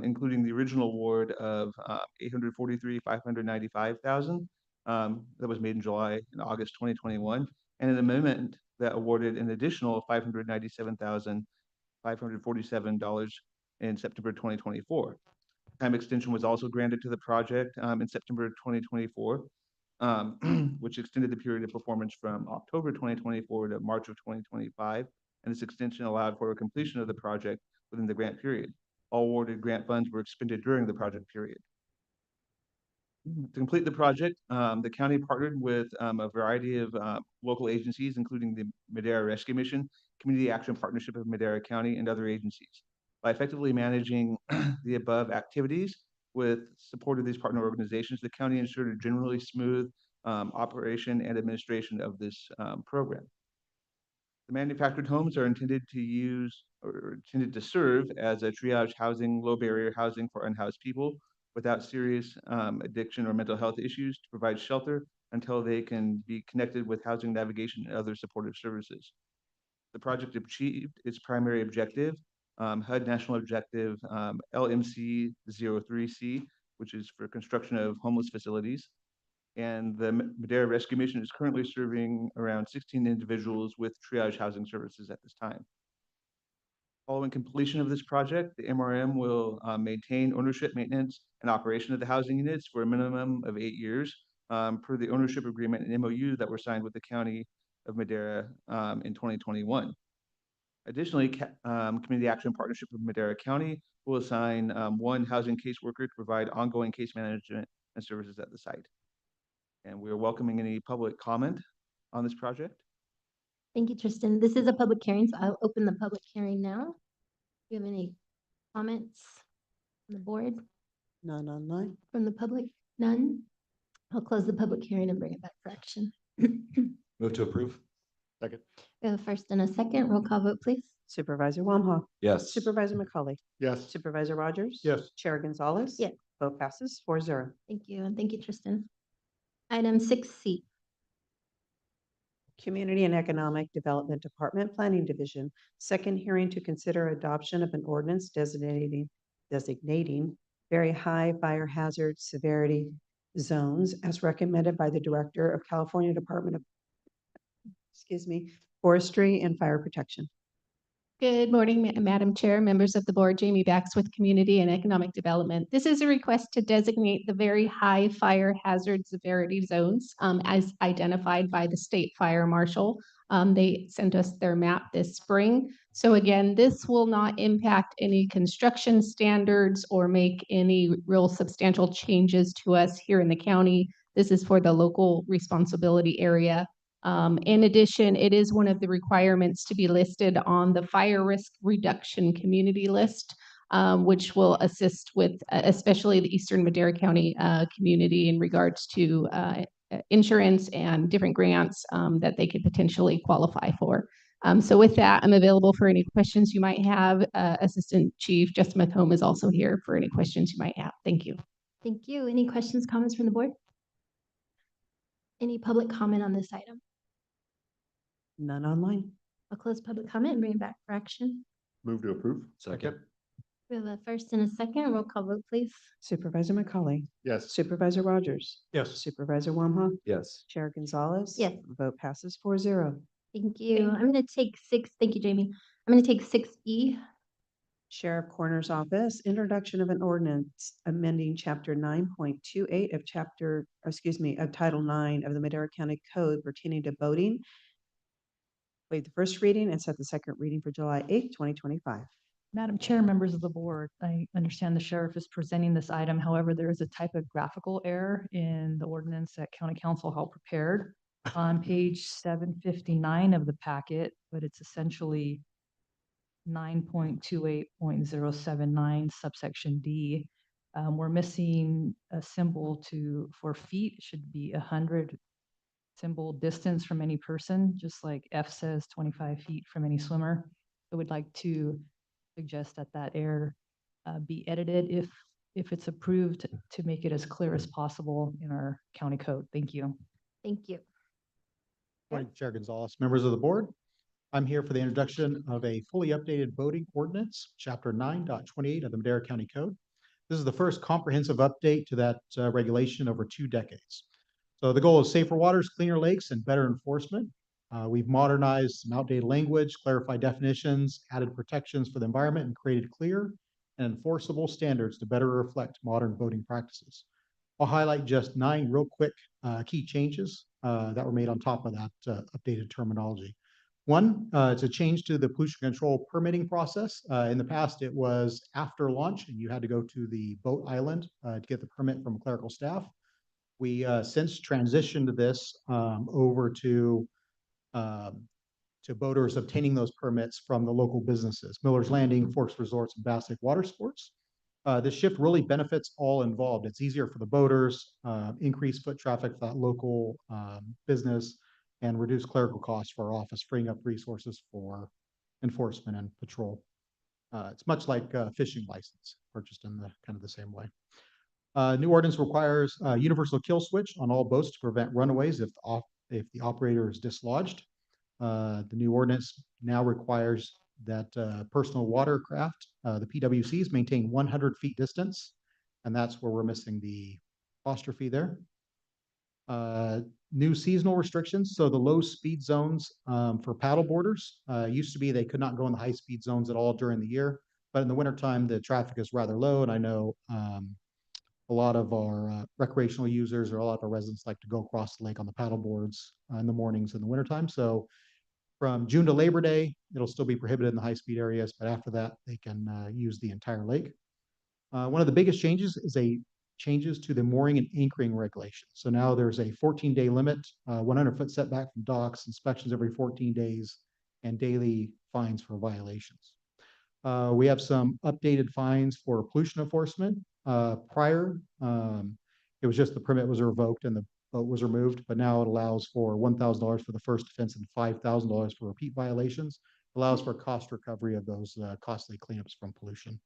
including the original award of $843,595,000 that was made in July and August 2021, and an amendment that awarded an additional $597,547 in September 2024. Time extension was also granted to the project in September 2024, which extended the period of performance from October 2024 to March of 2025. And this extension allowed for a completion of the project within the grant period. All awarded grant funds were expended during the project period. To complete the project, the county partnered with a variety of local agencies, including the Madera Rescue Mission, Community Action Partnership of Madera County, and other agencies. By effectively managing the above activities with support of these partner organizations, the county ensured a generally smooth operation and administration of this program. The manufactured homes are intended to serve as a triage housing, low barrier housing for unhoused people without serious addiction or mental health issues, to provide shelter until they can be connected with housing navigation and other supportive services. The project achieved its primary objective, HUD National Objective LMC 03C, which is for construction of homeless facilities. And the Madera Rescue Mission is currently serving around 16 individuals with triage housing services at this time. Following completion of this project, the MRM will maintain ownership, maintenance, and operation of the housing units for a minimum of 8 years per the ownership agreement and MOU that were signed with the County of Madera in 2021. Additionally, Community Action Partnership of Madera County will assign 1 housing caseworker to provide ongoing case management and services at the site. And we are welcoming any public comment on this project. Thank you, Tristan. This is a public hearing, so I'll open the public hearing now. Do you have any comments on the board? None online. From the public? None? I'll close the public hearing and bring it back for action. Move to approve. Second. We have a first and a second. Roll call vote, please. Supervisor Wamhaugh. Yes. Supervisor McCauley. Yes. Supervisor Rogers. Yes. Chair Gonzalez. Yes. Vote passes 4-0. Thank you, and thank you, Tristan. Item 6C. Community and Economic Development Department Planning Division, second hearing to consider adoption of an ordinance designating very high fire hazard severity zones as recommended by the Director of California Department of Forestry and Fire Protection. Good morning, Madam Chair, members of the board. Jamie Bax with Community and Economic Development. This is a request to designate the very high fire hazard severity zones as identified by the State Fire Marshal. They sent us their map this spring. So again, this will not impact any construction standards or make any real substantial changes to us here in the county. This is for the local responsibility area. In addition, it is one of the requirements to be listed on the fire risk reduction community list, which will assist with especially the Eastern Madera County community in regards to insurance and different grants that they could potentially qualify for. So with that, I'm available for any questions you might have. Assistant Chief Justin McComb is also here for any questions you might have. Thank you. Thank you. Any questions, comments from the board? Any public comment on this item? None online. I'll close public comment and bring it back for action. Move to approve. Second. We have a first and a second. Roll call vote, please. Supervisor McCauley. Yes. Supervisor Rogers. Yes. Supervisor Wamhaugh. Yes. Chair Gonzalez. Yes. Vote passes 4-0. Thank you. I'm going to take 6. Thank you, Jamie. I'm going to take 6E. Sheriff Coroner's Office, introduction of an ordinance amending chapter 9.28 of Title 9 of the Madera County Code pertaining to boating waive the first reading and set the second reading for July 8th, 2025. Madam Chair, members of the board, I understand the sheriff is presenting this item. However, there is a typographical error in the ordinance that county council helped prepared on page 759 of the packet, but it's essentially 9.28.079 subsection D. We're missing a symbol for feet. It should be 100 symbol distance from any person, just like F says 25 feet from any swimmer. I would like to suggest that that error be edited if it's approved to make it as clear as possible in our county code. Thank you. Thank you. Morning, Chair Gonzalez, members of the board. I'm here for the introduction of a fully updated voting ordinance, Chapter 9.28 of the Madera County Code. This is the first comprehensive update to that regulation over 2 decades. So the goal is safer waters, cleaner lakes, and better enforcement. We've modernized some outdated language, clarified definitions, added protections for the environment, and created clear and enforceable standards to better reflect modern voting practices. I'll highlight just 9 real quick key changes that were made on top of that updated terminology. One, it's a change to the pollution control permitting process. In the past, it was after launch, and you had to go to the boat island to get the permit from clerical staff. We since transitioned this over to boaters obtaining those permits from the local businesses, Miller's Landing, Forks Resorts, and Bass Lake Water Sports. This shift really benefits all involved. It's easier for the boaters, increased foot traffic for that local business, and reduce clerical costs for our office, freeing up resources for enforcement and patrol. It's much like a fishing license, purchased in the kind of the same way. New ordinance requires a universal kill switch on all boats to prevent runaways if the operator is dislodged. The new ordinance now requires that personal watercraft, the PWCs, maintain 100 feet distance, and that's where we're missing the apostrophe there. New seasonal restrictions, so the low speed zones for paddle boarders used to be they could not go in the high speed zones at all during the year, but in the wintertime the traffic is rather low, and I know a lot of our recreational users or a lot of our residents like to go across the lake on the paddle boards in the mornings in the wintertime. So from June to Labor Day, it'll still be prohibited in the high-speed areas, but after that, they can use the entire lake. One of the biggest changes is changes to the mooring and anchoring regulations. So now there's a 14-day limit, 100-foot setback from docks, inspections every 14 days, and daily fines for violations. We have some updated fines for pollution enforcement. Prior, it was just the permit was revoked and the boat was removed, but now it allows for $1,000 for the first offense and $5,000 for repeat violations. It allows for cost recovery of those costly cleanups from pollution.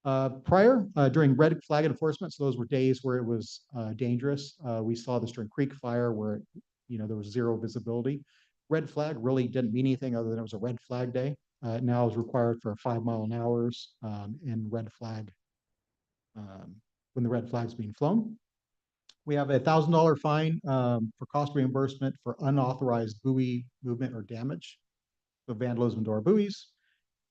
Prior, during red flag enforcement, so those were days where it was dangerous. We saw this during Creek Fire where there was zero visibility. Red flag really didn't mean anything other than it was a red flag day. Now is required for 5 mile an hours in red flag when the red flag is being flown. We have a $1,000 fine for cost reimbursement for unauthorized buoy movement or damage, so vandalism to our buoys.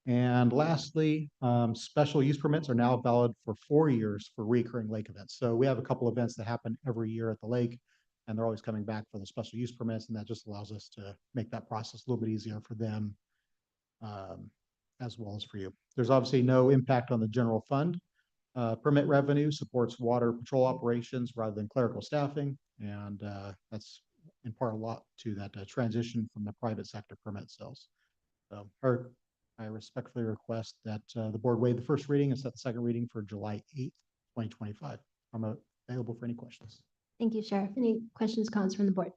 And lastly, special use permits are now valid for 4 years for recurring lake events. So we have a couple events that happen every year at the lake, and they're always coming back for the special use permits, and that just allows us to make that process a little bit easier for them as well as for you. There's obviously no impact on the general fund. Permit revenue supports water patrol operations rather than clerical staffing, and that's in part a lot to that transition from the private sector permit sales. So I respectfully request that the board waive the first reading and set the second reading for July 8th, 2025. I'm available for any questions. Thank you, Sheriff. Any questions, comments from the board?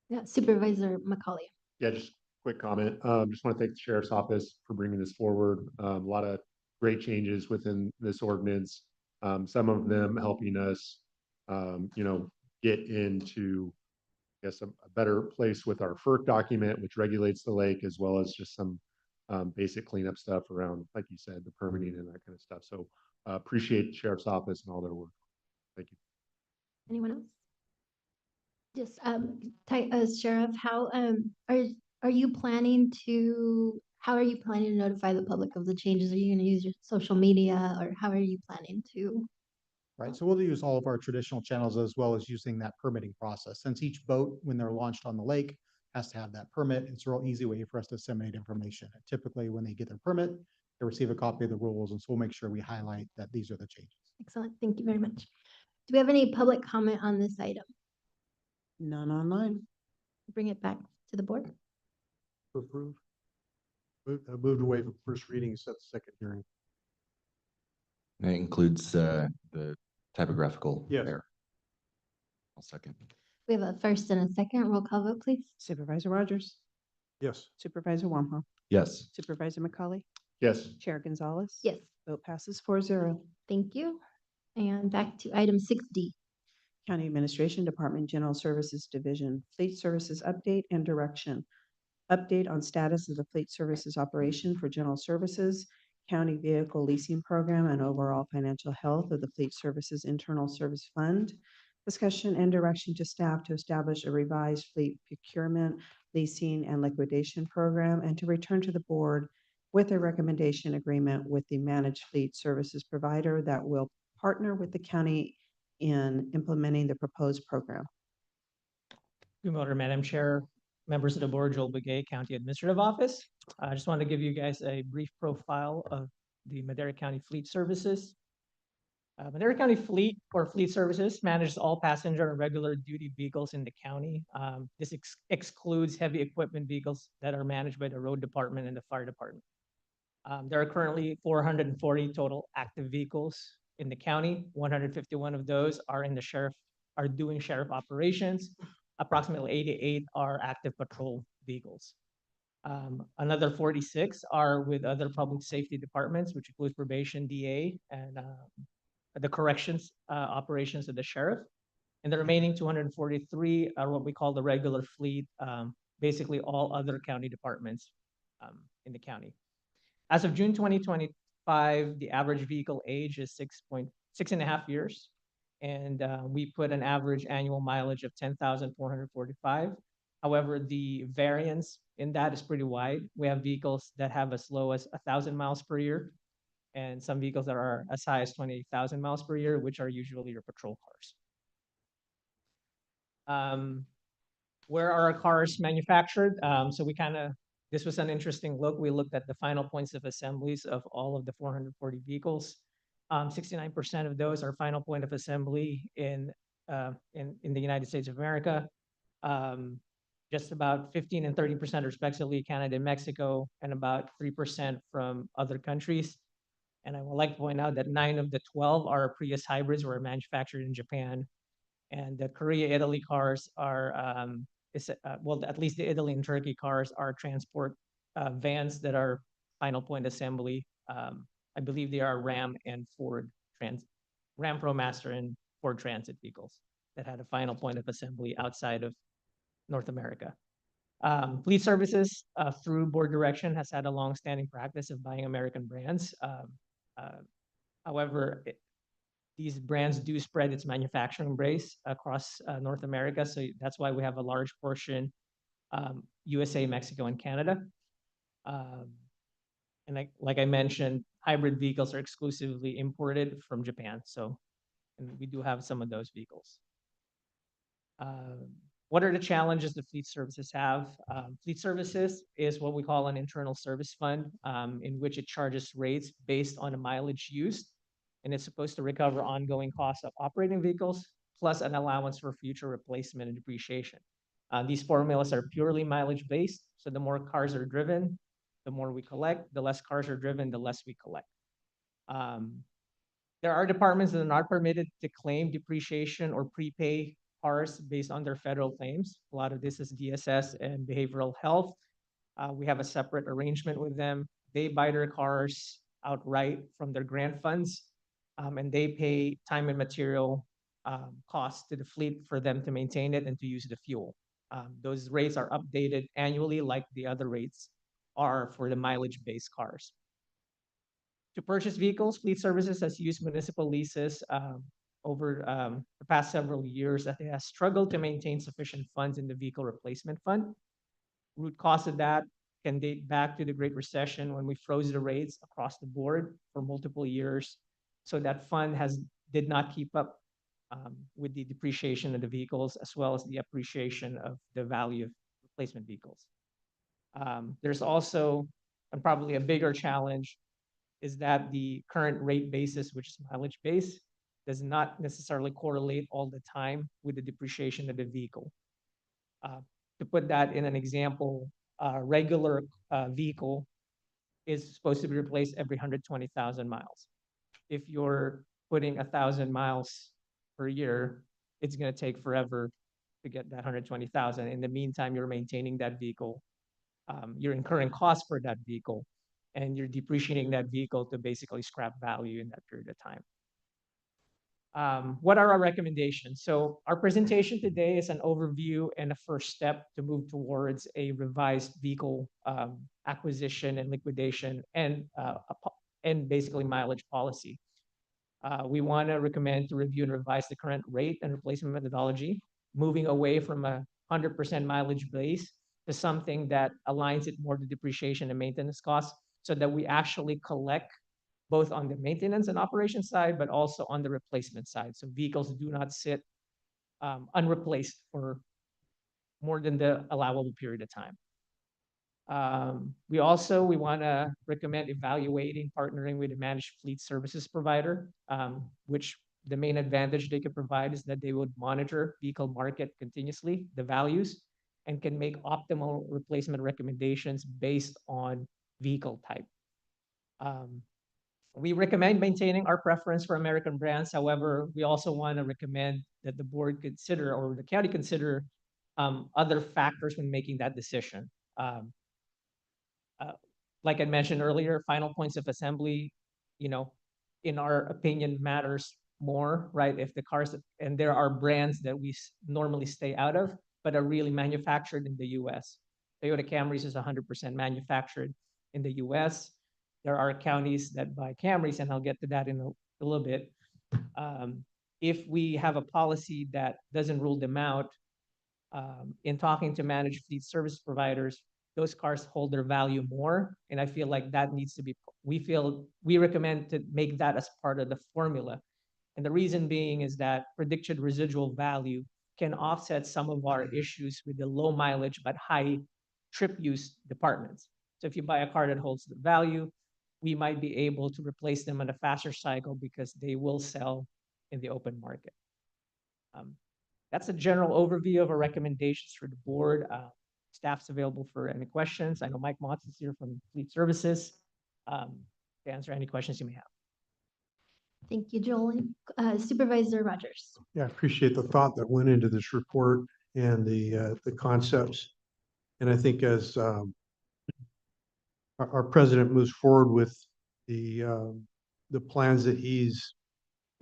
Yeah, Supervisor McCauley. Yeah, just quick comment. Just want to thank the Sheriff's Office for bringing this forward. A lot of great changes within this ordinance. Some of them helping us, get into, I guess, a better place with our FERC document, which regulates the lake, as well as just some basic cleanup stuff around, like you said, the permitting and that kind of stuff. So appreciate the Sheriff's Office and all their work. Thank you. Anyone else? Just Sheriff, how are you planning to notify the public of the changes? Are you going to use your social media, or how are you planning to? Right, so we'll use all of our traditional channels as well as using that permitting process. Since each boat, when they're launched on the lake, has to have that permit. It's a real easy way for us to disseminate information. And typically, when they get their permit, they receive a copy of the rules, and so we'll make sure we highlight that these are the changes. Excellent. Thank you very much. Do we have any public comment on this item? None online. Bring it back to the board. Approve. Moved away from first reading, set the second hearing. That includes the typographical Yes. error. I'll second. We have a first and a second. Roll call vote, please. Supervisor Rogers, Yes. Supervisor Wamhaugh, Yes. Supervisor McCauley, Yes. Chair Gonzalez. Yes, Vote passes 4-0. thank you. And back to item 6D. County Administration Department General Services Division, Fleet Services Update and Direction. Update on status of the Fleet Services operation for general services, county vehicle leasing program, and overall financial health of the Fleet Services Internal Service Fund. Discussion and direction to staff to establish a revised fleet procurement, leasing, and liquidation program, and to return to the board with a recommendation agreement with the managed fleet services provider that will partner with the county in implementing the proposed program. Good morning, Madam Chair, members of the board, Joel Begay, County Administrative Office. I just want to give you guys a brief profile of the Madera County Fleet Services. Madera County Fleet or Fleet Services manages all passenger and regular duty vehicles in the county. This excludes heavy equipment vehicles that are managed by the road department and the fire department. There are currently 440 total active vehicles in the county. 151 of those are doing sheriff operations. Approximately 88 are active patrol vehicles. Another 46 are with other public safety departments, which includes probation, DA, and the corrections operations of the sheriff. And the remaining 243 are what we call the regular fleet, basically all other county departments in the county. As of June 2025, the average vehicle age is 6.5 years. And we put an average annual mileage of 10,445. However, the variance in that is pretty wide. We have vehicles that have as low as 1,000 miles per year, and some vehicles that are as high as 28,000 miles per year, which are usually your patrol cars. Where are our cars manufactured? So this was an interesting look. We looked at the final points of assemblies of all of the 440 vehicles. 69% of those are final point of assembly in the United States of America. Just about 15 and 30% respectively, Canada and Mexico, and about 3% from other countries. And I would like to point out that 9 of the 12 are Prius hybrids were manufactured in Japan. And the Korea-Italy cars are, well, at least the Italy and Turkey cars are transport vans that are final point assembly. I believe they are Ram and Ram ProMaster and Ford Transit vehicles that had a final point of assembly outside of North America. Fleet Services, through board direction, has had a long-standing practice of buying American brands. However, these brands do spread its manufacturing base across North America, so that's why we have a large portion USA, Mexico, and Canada. And like I mentioned, hybrid vehicles are exclusively imported from Japan, and we do have some of those vehicles. What are the challenges that Fleet Services have? Fleet Services is what we call an internal service fund, in which it charges rates based on the mileage used, and it's supposed to recover ongoing costs of operating vehicles, plus an allowance for future replacement and depreciation. These formulas are purely mileage based, so the more cars are driven, the more we collect. The less cars are driven, the less we collect. There are departments that are not permitted to claim depreciation or prepay cars based on their federal claims. A lot of this is DSS and behavioral health. We have a separate arrangement with them. They buy their cars outright from their grant funds, and they pay time and material costs to the fleet for them to maintain it and to use the fuel. Those rates are updated annually like the other rates are for the mileage-based cars. To purchase vehicles, Fleet Services has used municipal leases over the past several years that they have struggled to maintain sufficient funds in the vehicle replacement fund. Root cause of that can date back to the Great Recession when we froze the rates across the board for multiple years. So that fund did not keep up with the depreciation of the vehicles as well as the appreciation of the value of replacement vehicles. There's also, and probably a bigger challenge, is that the current rate basis, which is mileage based, does not necessarily correlate all the time with the depreciation of the vehicle. To put that in an example, a regular vehicle is supposed to be replaced every 120,000 miles. If you're putting 1,000 miles per year, it's going to take forever to get that 120,000. In the meantime, you're maintaining that vehicle. You're incurring costs for that vehicle, and you're depreciating that vehicle to basically scrap value in that period of time. What are our recommendations? So our presentation today is an overview and a first step to move towards a revised vehicle acquisition and liquidation and basically mileage policy. We want to recommend to review and revise the current rate and replacement methodology, moving away from a 100% mileage base to something that aligns it more to depreciation and maintenance costs, so that we actually collect both on the maintenance and operation side, but also on the replacement side. So vehicles do not sit unreplaced for more than the allowable period of time. We want to recommend evaluating partnering with a managed fleet services provider, which the main advantage they could provide is that they would monitor vehicle market continuously, the values, and can make optimal replacement recommendations based on vehicle type. We recommend maintaining our preference for American brands. However, we also want to recommend that the board consider, or the county consider, other factors when making that decision. Like I mentioned earlier, final points of assembly, in our opinion, matters more, right? If the cars, and there are brands that we normally stay out of, but are really manufactured in the US. Toyota Camrys is 100% manufactured in the US. There are counties that buy Camrys, and I'll get to that in a little bit. If we have a policy that doesn't rule them out, in talking to managed fleet service providers, those cars hold their value more. And I feel like that needs to be, we recommend to make that as part of the formula. And the reason being is that predicted residual value can offset some of our issues with the low mileage but high trip use departments. So if you buy a car that holds the value, we might be able to replace them in a faster cycle because they will sell in the open market. That's a general overview of our recommendations for the board. Staff's available for any questions. I know Mike Motz is here from Fleet Services to answer any questions you may have. Thank you, Joel. Supervisor Rogers. Yeah, I appreciate the thought that went into this report and the concepts. And I think as our president moves forward with the plans that he's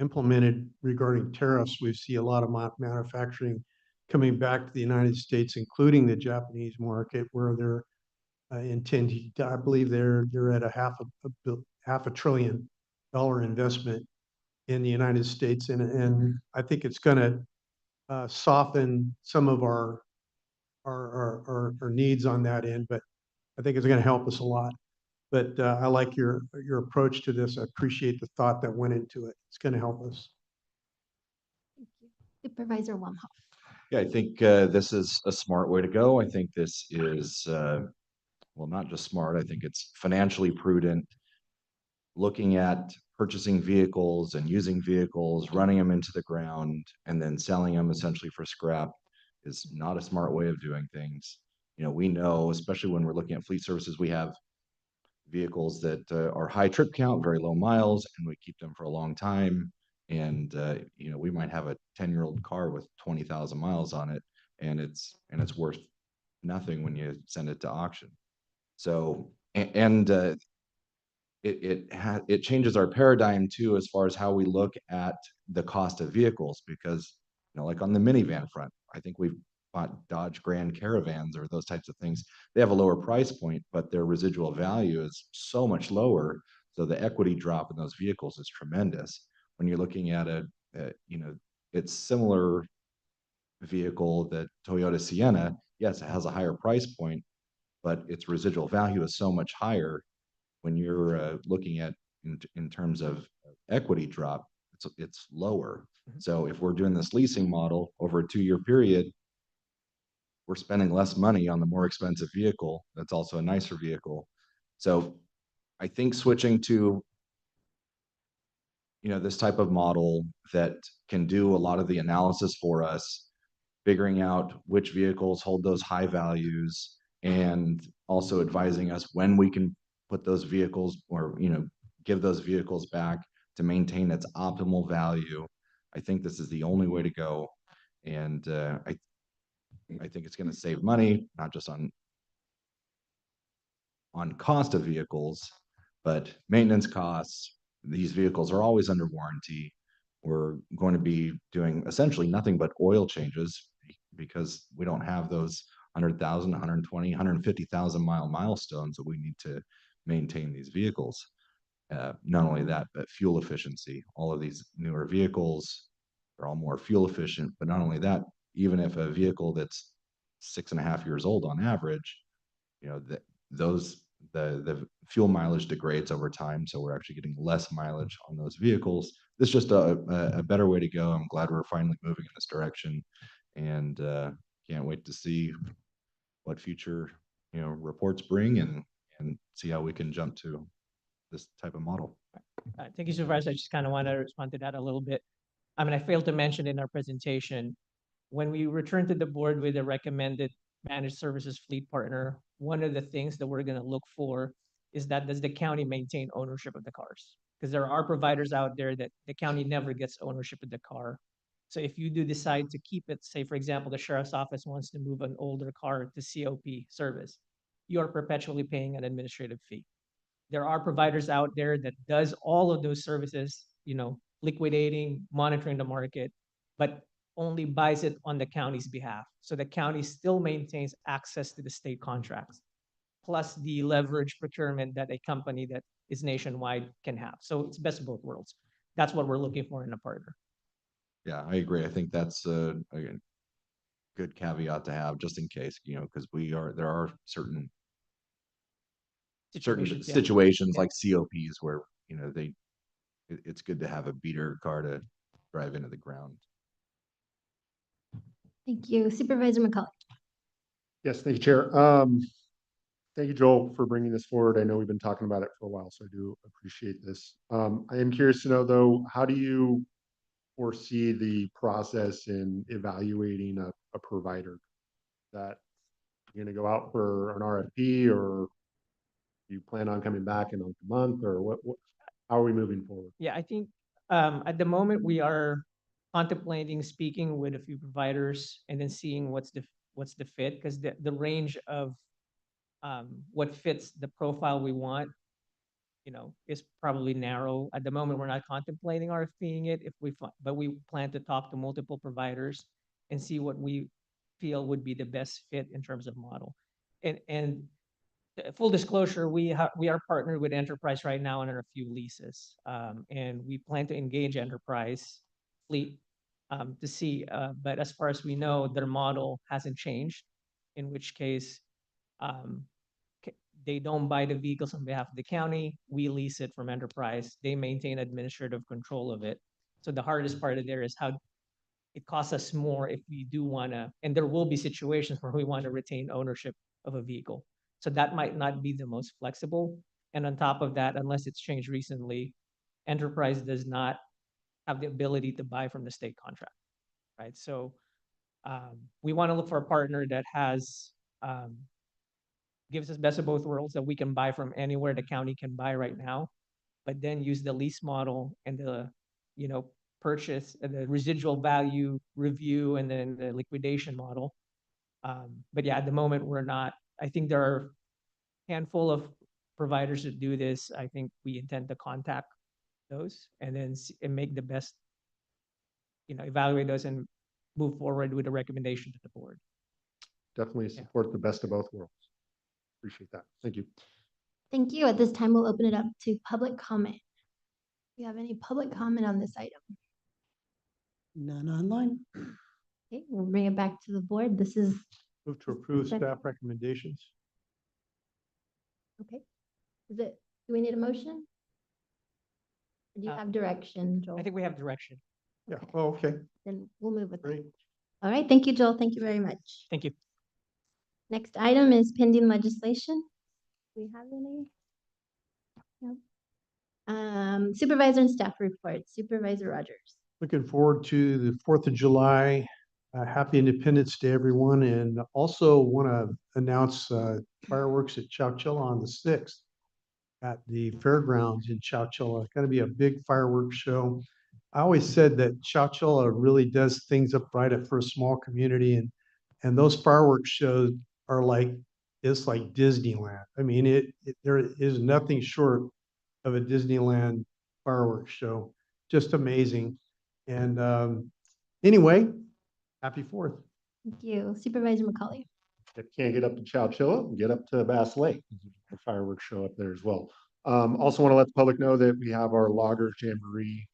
implemented regarding tariffs, we see a lot of manufacturing coming back to the United States, including the Japanese market, where they're intending, I believe they're at a $500 billion investment in the United States. And I think it's going to soften some of our needs on that end, but I think it's going to help us a lot. But I like your approach to this. I appreciate the thought that went into it. It's going to help us. Thank you. Supervisor Wamhoff. Yeah, I think this is a smart way to go. I think this is, well, not just smart, I think it's financially prudent. Looking at purchasing vehicles and using vehicles, running them into the ground, and then selling them essentially for scrap is not a smart way of doing things. We know, especially when we're looking at fleet services, we have vehicles that are high trip count, very low miles, and we keep them for a long time. And we might have a 10-year-old car with 20,000 miles on it, and it's worth nothing when you send it to auction. So, it changes our paradigm too, as far as how we look at the cost of vehicles, because like on the minivan front, I think we've bought Dodge Grand Caravans or those types of things. They have a lower price point, but their residual value is so much lower. So the equity drop in those vehicles is tremendous. When you're looking at it's similar vehicle, the Toyota Sienna, yes, it has a higher price point, but its residual value is so much higher. When you're looking at in terms of equity drop, it's lower. So if we're doing this leasing model over a 2-year period, we're spending less money on the more expensive vehicle. That's also a nicer vehicle. So I think switching to, this type of model that can do a lot of the analysis for us, figuring out which vehicles hold those high values, and also advising us when we can put those vehicles or, give those vehicles back to maintain its optimal value. I think this is the only way to go. And I think it's going to save money, not just on cost of vehicles, but maintenance costs. These vehicles are always under warranty. We're going to be doing essentially nothing but oil changes because we don't have those 100,000, 120, 150,000 mile milestones that we need to maintain these vehicles. Not only that, but fuel efficiency. All of these newer vehicles are all more fuel efficient, but not only that, even if a vehicle that's 6.5 years old on average, the fuel mileage degrades over time, so we're actually getting less mileage on those vehicles. This is just a better way to go. I'm glad we're finally moving in this direction, and can't wait to see what future reports bring and see how we can jump to this type of model. Thank you, Supervisor. I just kind of want to respond to that a little bit. I mean, I failed to mention in our presentation, when we return to the board with a recommended managed services fleet partner, one of the things that we're going to look for is that does the county maintain ownership of the cars? Because there are providers out there that the county never gets ownership of the car. So if you do decide to keep it, say, for example, the sheriff's office wants to move an older car to COP service, you are perpetually paying an administrative fee. There are providers out there that does all of those services, liquidating, monitoring the market, but only buys it on the county's behalf. So the county still maintains access to the state contracts, plus the leverage procurement that a company that is nationwide can have. So it's best of both worlds. That's what we're looking for in a partner. Yeah, I agree. I think that's a good caveat to have just in case, because there are certain situations like COPs where, it's good to have a beater car to drive into the ground. Thank you. Supervisor McCullough. Yes, thank you, Chair. Thank you, Joel, for bringing this forward. I know we've been talking about it for a while, so I do appreciate this. I am curious to know, though, how do you foresee the process in evaluating a provider? That you're going to go out for an RFP, or you plan on coming back in a month, or what how are we moving forward? Yeah, I think at the moment we are contemplating speaking with a few providers and then seeing what's the fit, because the range of what fits the profile we want, is probably narrow. At the moment, we're not contemplating RFPing it but we plan to talk to multiple providers and see what we feel would be the best fit in terms of model. And full disclosure, we are partnered with Enterprise right now on a few leases, and we plan to engage Enterprise fleet to see. But as far as we know, their model hasn't changed, in which case they don't buy the vehicles on behalf of the county. We lease it from Enterprise. They maintain administrative control of it. So the hardest part of there is how it costs us more if we do want to, and there will be situations where we want to retain ownership of a vehicle. So that might not be the most flexible. And on top of that, unless it's changed recently, Enterprise does not have the ability to buy from the state contract, right? So we want to look for a partner that has gives us best of both worlds, that we can buy from anywhere the county can buy right now, but then use the lease model and the purchase and the residual value review and then the liquidation model. But yeah, at the moment we're not. I think there are a handful of providers that do this. I think we intend to contact those and then and make the best, evaluate those and move forward with a recommendation to the board. Definitely support the best of both worlds. Appreciate that. Thank you. Thank you. At this time, we'll open it up to public comment. Do you have any public comment on this item? None online. Okay, we'll bring it back to the board. This is Move to approve staff recommendations. okay. Do we need a motion? Or do you have direction, Joel? I think we have direction. Yeah. Oh, okay. Then we'll move with that. Great. All right. Thank you, Joel. Thank you very much. Thank you. Next item is pending legislation. Do we have any? No. Supervisor and staff reports. Supervisor Rogers. Looking forward to the 4th of July. Happy Independence Day, everyone. And also want to announce fireworks at Chowchilla on the 6th at the fairgrounds in Chowchilla. It's going to be a big fireworks show. I always said that Chowchilla really does things up right for a small community, and those fireworks shows are like, it's like Disneyland. I mean, there is nothing short of a Disneyland fireworks show. Just amazing. And anyway, happy 4th. Thank you. Supervisor McCauley. If you can't get up to Chowchilla, get up to Bass Lake. The fireworks show up there as well. Also want to let the public know that we have our Logger Jamboree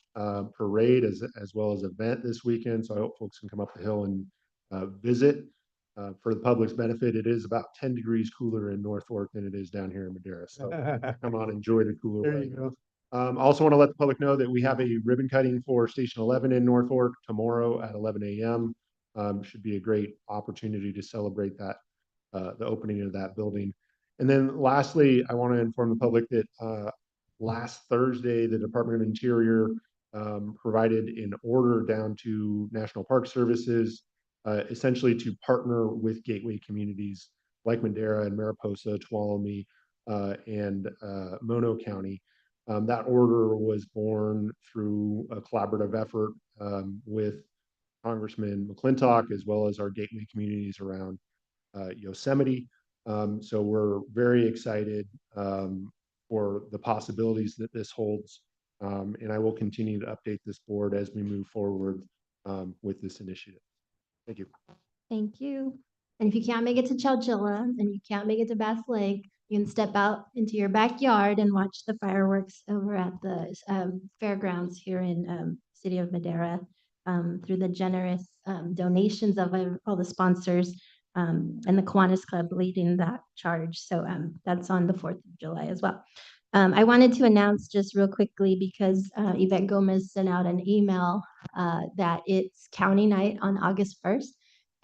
parade as well as event this weekend. So I hope folks can come up the hill and visit. For the public's benefit, it is about 10 degrees cooler in North Fork than it is down here in Madera. So come on, enjoy the cooler There weather. you go. Also want to let the public know that we have a ribbon cutting for Station 11 in North Fork tomorrow at 11 a.m. Should be a great opportunity to celebrate that, the opening of that building. And then lastly, I want to inform the public that last Thursday, the Department of Interior provided an order down to National Park Services, essentially to partner with gateway communities like Madera and Mariposa, Tuolumne, and Mono County. That order was born through a collaborative effort with Congressman McClintock, as well as our gateway communities around Yosemite. So we're very excited for the possibilities that this holds. And I will continue to update this board as we move forward with this initiative. Thank you. Thank you. And if you can't make it to Chowchilla and you can't make it to Bass Lake, you can step out into your backyard and watch the fireworks over at the fairgrounds here in City of Madera through the generous donations of all the sponsors and the Kiwanis Club leading that charge. So that's on the 4th of July as well. I wanted to announce just real quickly because Yvette Gomez sent out an email that it's county night on August 1st.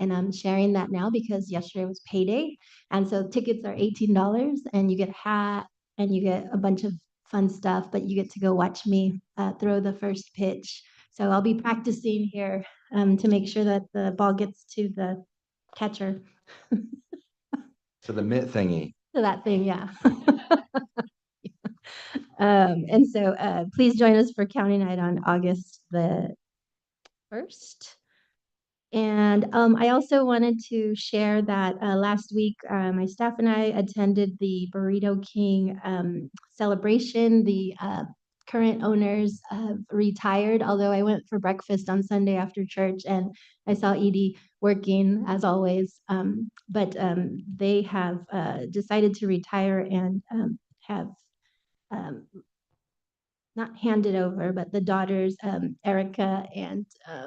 And I'm sharing that now because yesterday was payday. And so tickets are $18 and you get a hat and you get a bunch of fun stuff, but you get to go watch me throw the first pitch. So I'll be practicing here to make sure that the ball gets to the catcher. So the mitt thingy. So that thing, yeah. And so please join us for County Night on August the 1st. And I also wanted to share that last week, my staff and I attended the Burrito King celebration. The current owners have retired, although I went for breakfast on Sunday after church and I saw Edie working as always. But they have decided to retire and have not handed over, but the daughters, Erica and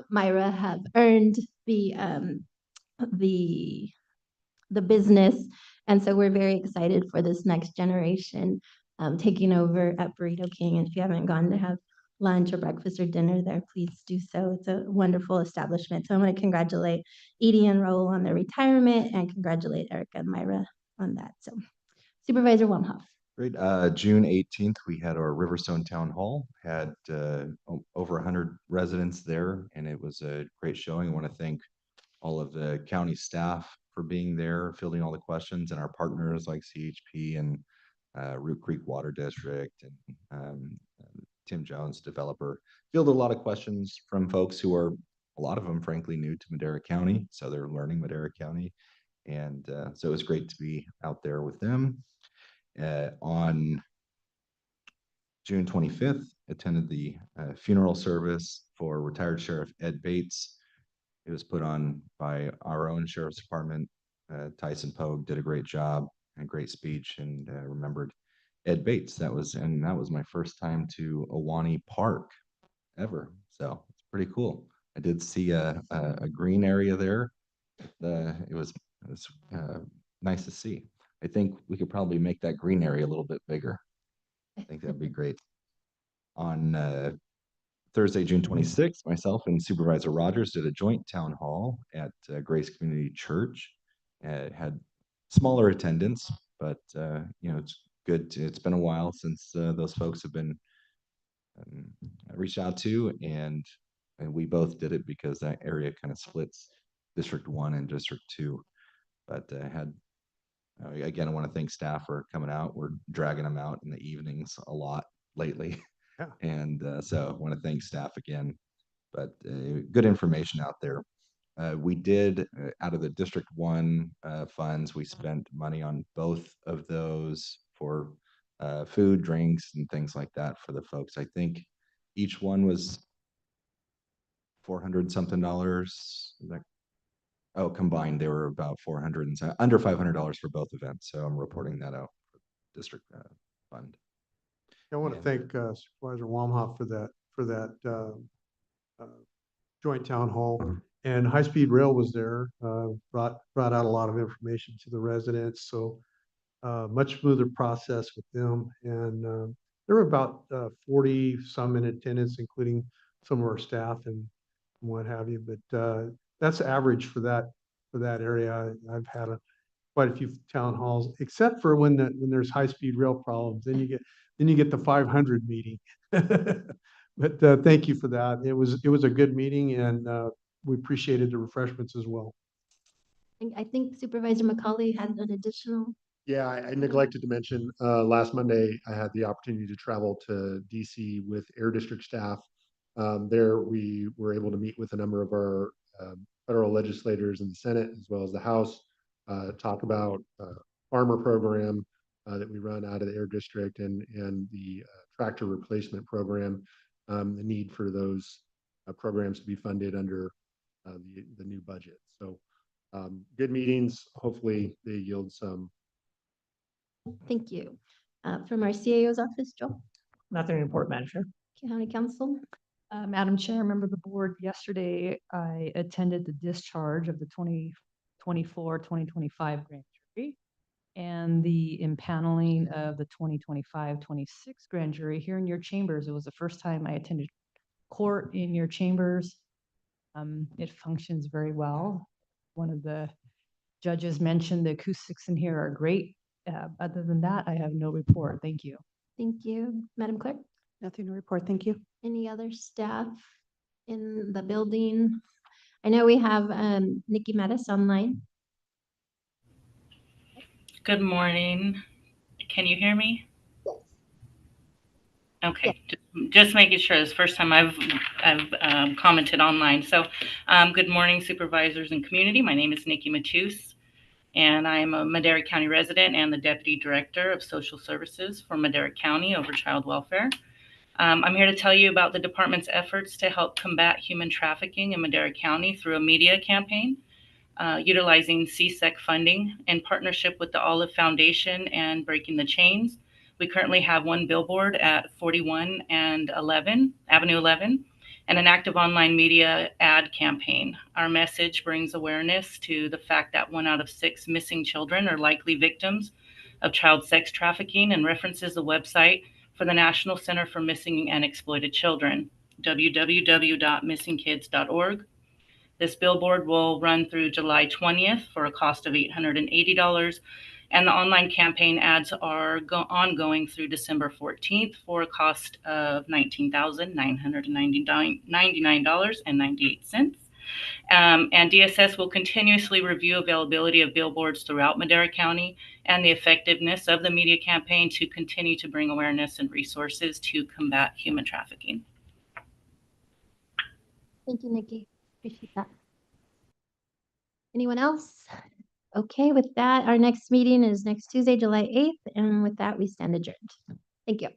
Myra, have earned the business, and so we're very excited for this next generation taking over at Burrito King. And if you haven't gone to have lunch or breakfast or dinner there, please do so. It's a wonderful establishment. So I want to congratulate Edie and Raul on their retirement and congratulate Erica and Myra on that. So Supervisor Wamhoff. Great. June 18th, we had our Riverstone Town Hall, had over 100 residents there, and it was a great showing. I want to thank all of the county staff for being there, fielding all the questions, and our partners like CHP and Root Creek Water District and Tim Jones, developer, fielded a lot of questions from folks who are, a lot of them, frankly, new to Madera County, so they're learning Madera County. And so it was great to be out there with them. On June 25th, attended the funeral service for retired Sheriff Ed Bates. It was put on by our own Sheriff's Department. Tyson Pogue did a great job and great speech, and remembered Ed Bates. That was my first time to Ahwahnee Park ever. So it's pretty cool. I did see a green area there. It was nice to see. I think we could probably make that green area a little bit bigger. I think that'd be great. On Thursday, June 26th, myself and Supervisor Rogers did a joint town hall at Grace Community Church. It had smaller attendance, but it's good. It's been a while since those folks have been reached out to, and we both did it because that area kind of splits District 1 and District 2. But again, I want to thank staff for coming out. We're dragging them out in the evenings a lot lately. Yeah. And so I want to thank staff again, but good information out there. We did, out of the District 1 funds, we spent money on both of those for food, drinks, and things like that for the folks. I think each one was $400 something. Oh, combined, they were about 400 and under $500 for both events. So I'm reporting that out for District Fund. I want to thank Supervisor Wamhoff for that joint town hall. And High Speed Rail was there, brought out a lot of information to the residents. So much smoother process with them. And there were about 40 some in attendance, including some of our staff and what have you. But that's average for that area. I've had quite a few town halls, except for when there's high speed rail problems. Then you get the 500 meeting. But thank you for that. It was a good meeting, and we appreciated the refreshments as well. I think Supervisor McCauley had an additional. Yeah, I neglected to mention, last Monday, I had the opportunity to travel to DC with Air District staff. There we were able to meet with a number of our federal legislators in the Senate as well as the House, talk about farmer program that we run out of the Air District and the tractor replacement program, the need for those programs to be funded under the new budget. So good meetings. Hopefully they yield some. Thank you. From our CAO's office, Joel. Nothing to report, Madam Chair. County Council. Madam Chair, member of the board, yesterday I attended the discharge of the 2024-2025 grand jury and the impaneling of the 2025-26 grand jury here in your chambers. It was the first time I attended court in your chambers. It functions very well. One of the judges mentioned the acoustics in here are great. Other than that, I have no report. Thank you. Thank you. Madam Clerk. Nothing to report. Thank you. Any other staff in the building? I know we have Nikki Mattis online. Good morning. Can you hear me? Yes. Okay, just making sure. It's the first time I've commented online. So good morning, supervisors and community. My name is Nikki Mattis, and I am a Madera County resident and the Deputy Director of Social Services for Madera County over child welfare. I'm here to tell you about the department's efforts to help combat human trafficking in Madera County through a media campaign, utilizing CSEC funding in partnership with the Olive Foundation and Breaking the Chains. We currently have one billboard at 41 and Avenue 11, and an active online media ad campaign. Our message brings awareness to the fact that 1 out of 6 missing children are likely victims of child sex trafficking, and references the website for the National Center for Missing and Exploited Children, www.missingkids.org. This billboard will run through July 20th for a cost of $880, and the online campaign ads are ongoing through December 14th for a cost of $19,999.98. And DSS will continuously review availability of billboards throughout Madera County and the effectiveness of the media campaign to continue to bring awareness and resources to combat human trafficking. Thank you, Nikki. Appreciate that. Anyone else? Okay, with that, our next meeting is next Tuesday, July 8th. And with that, we stand adjourned. Thank you.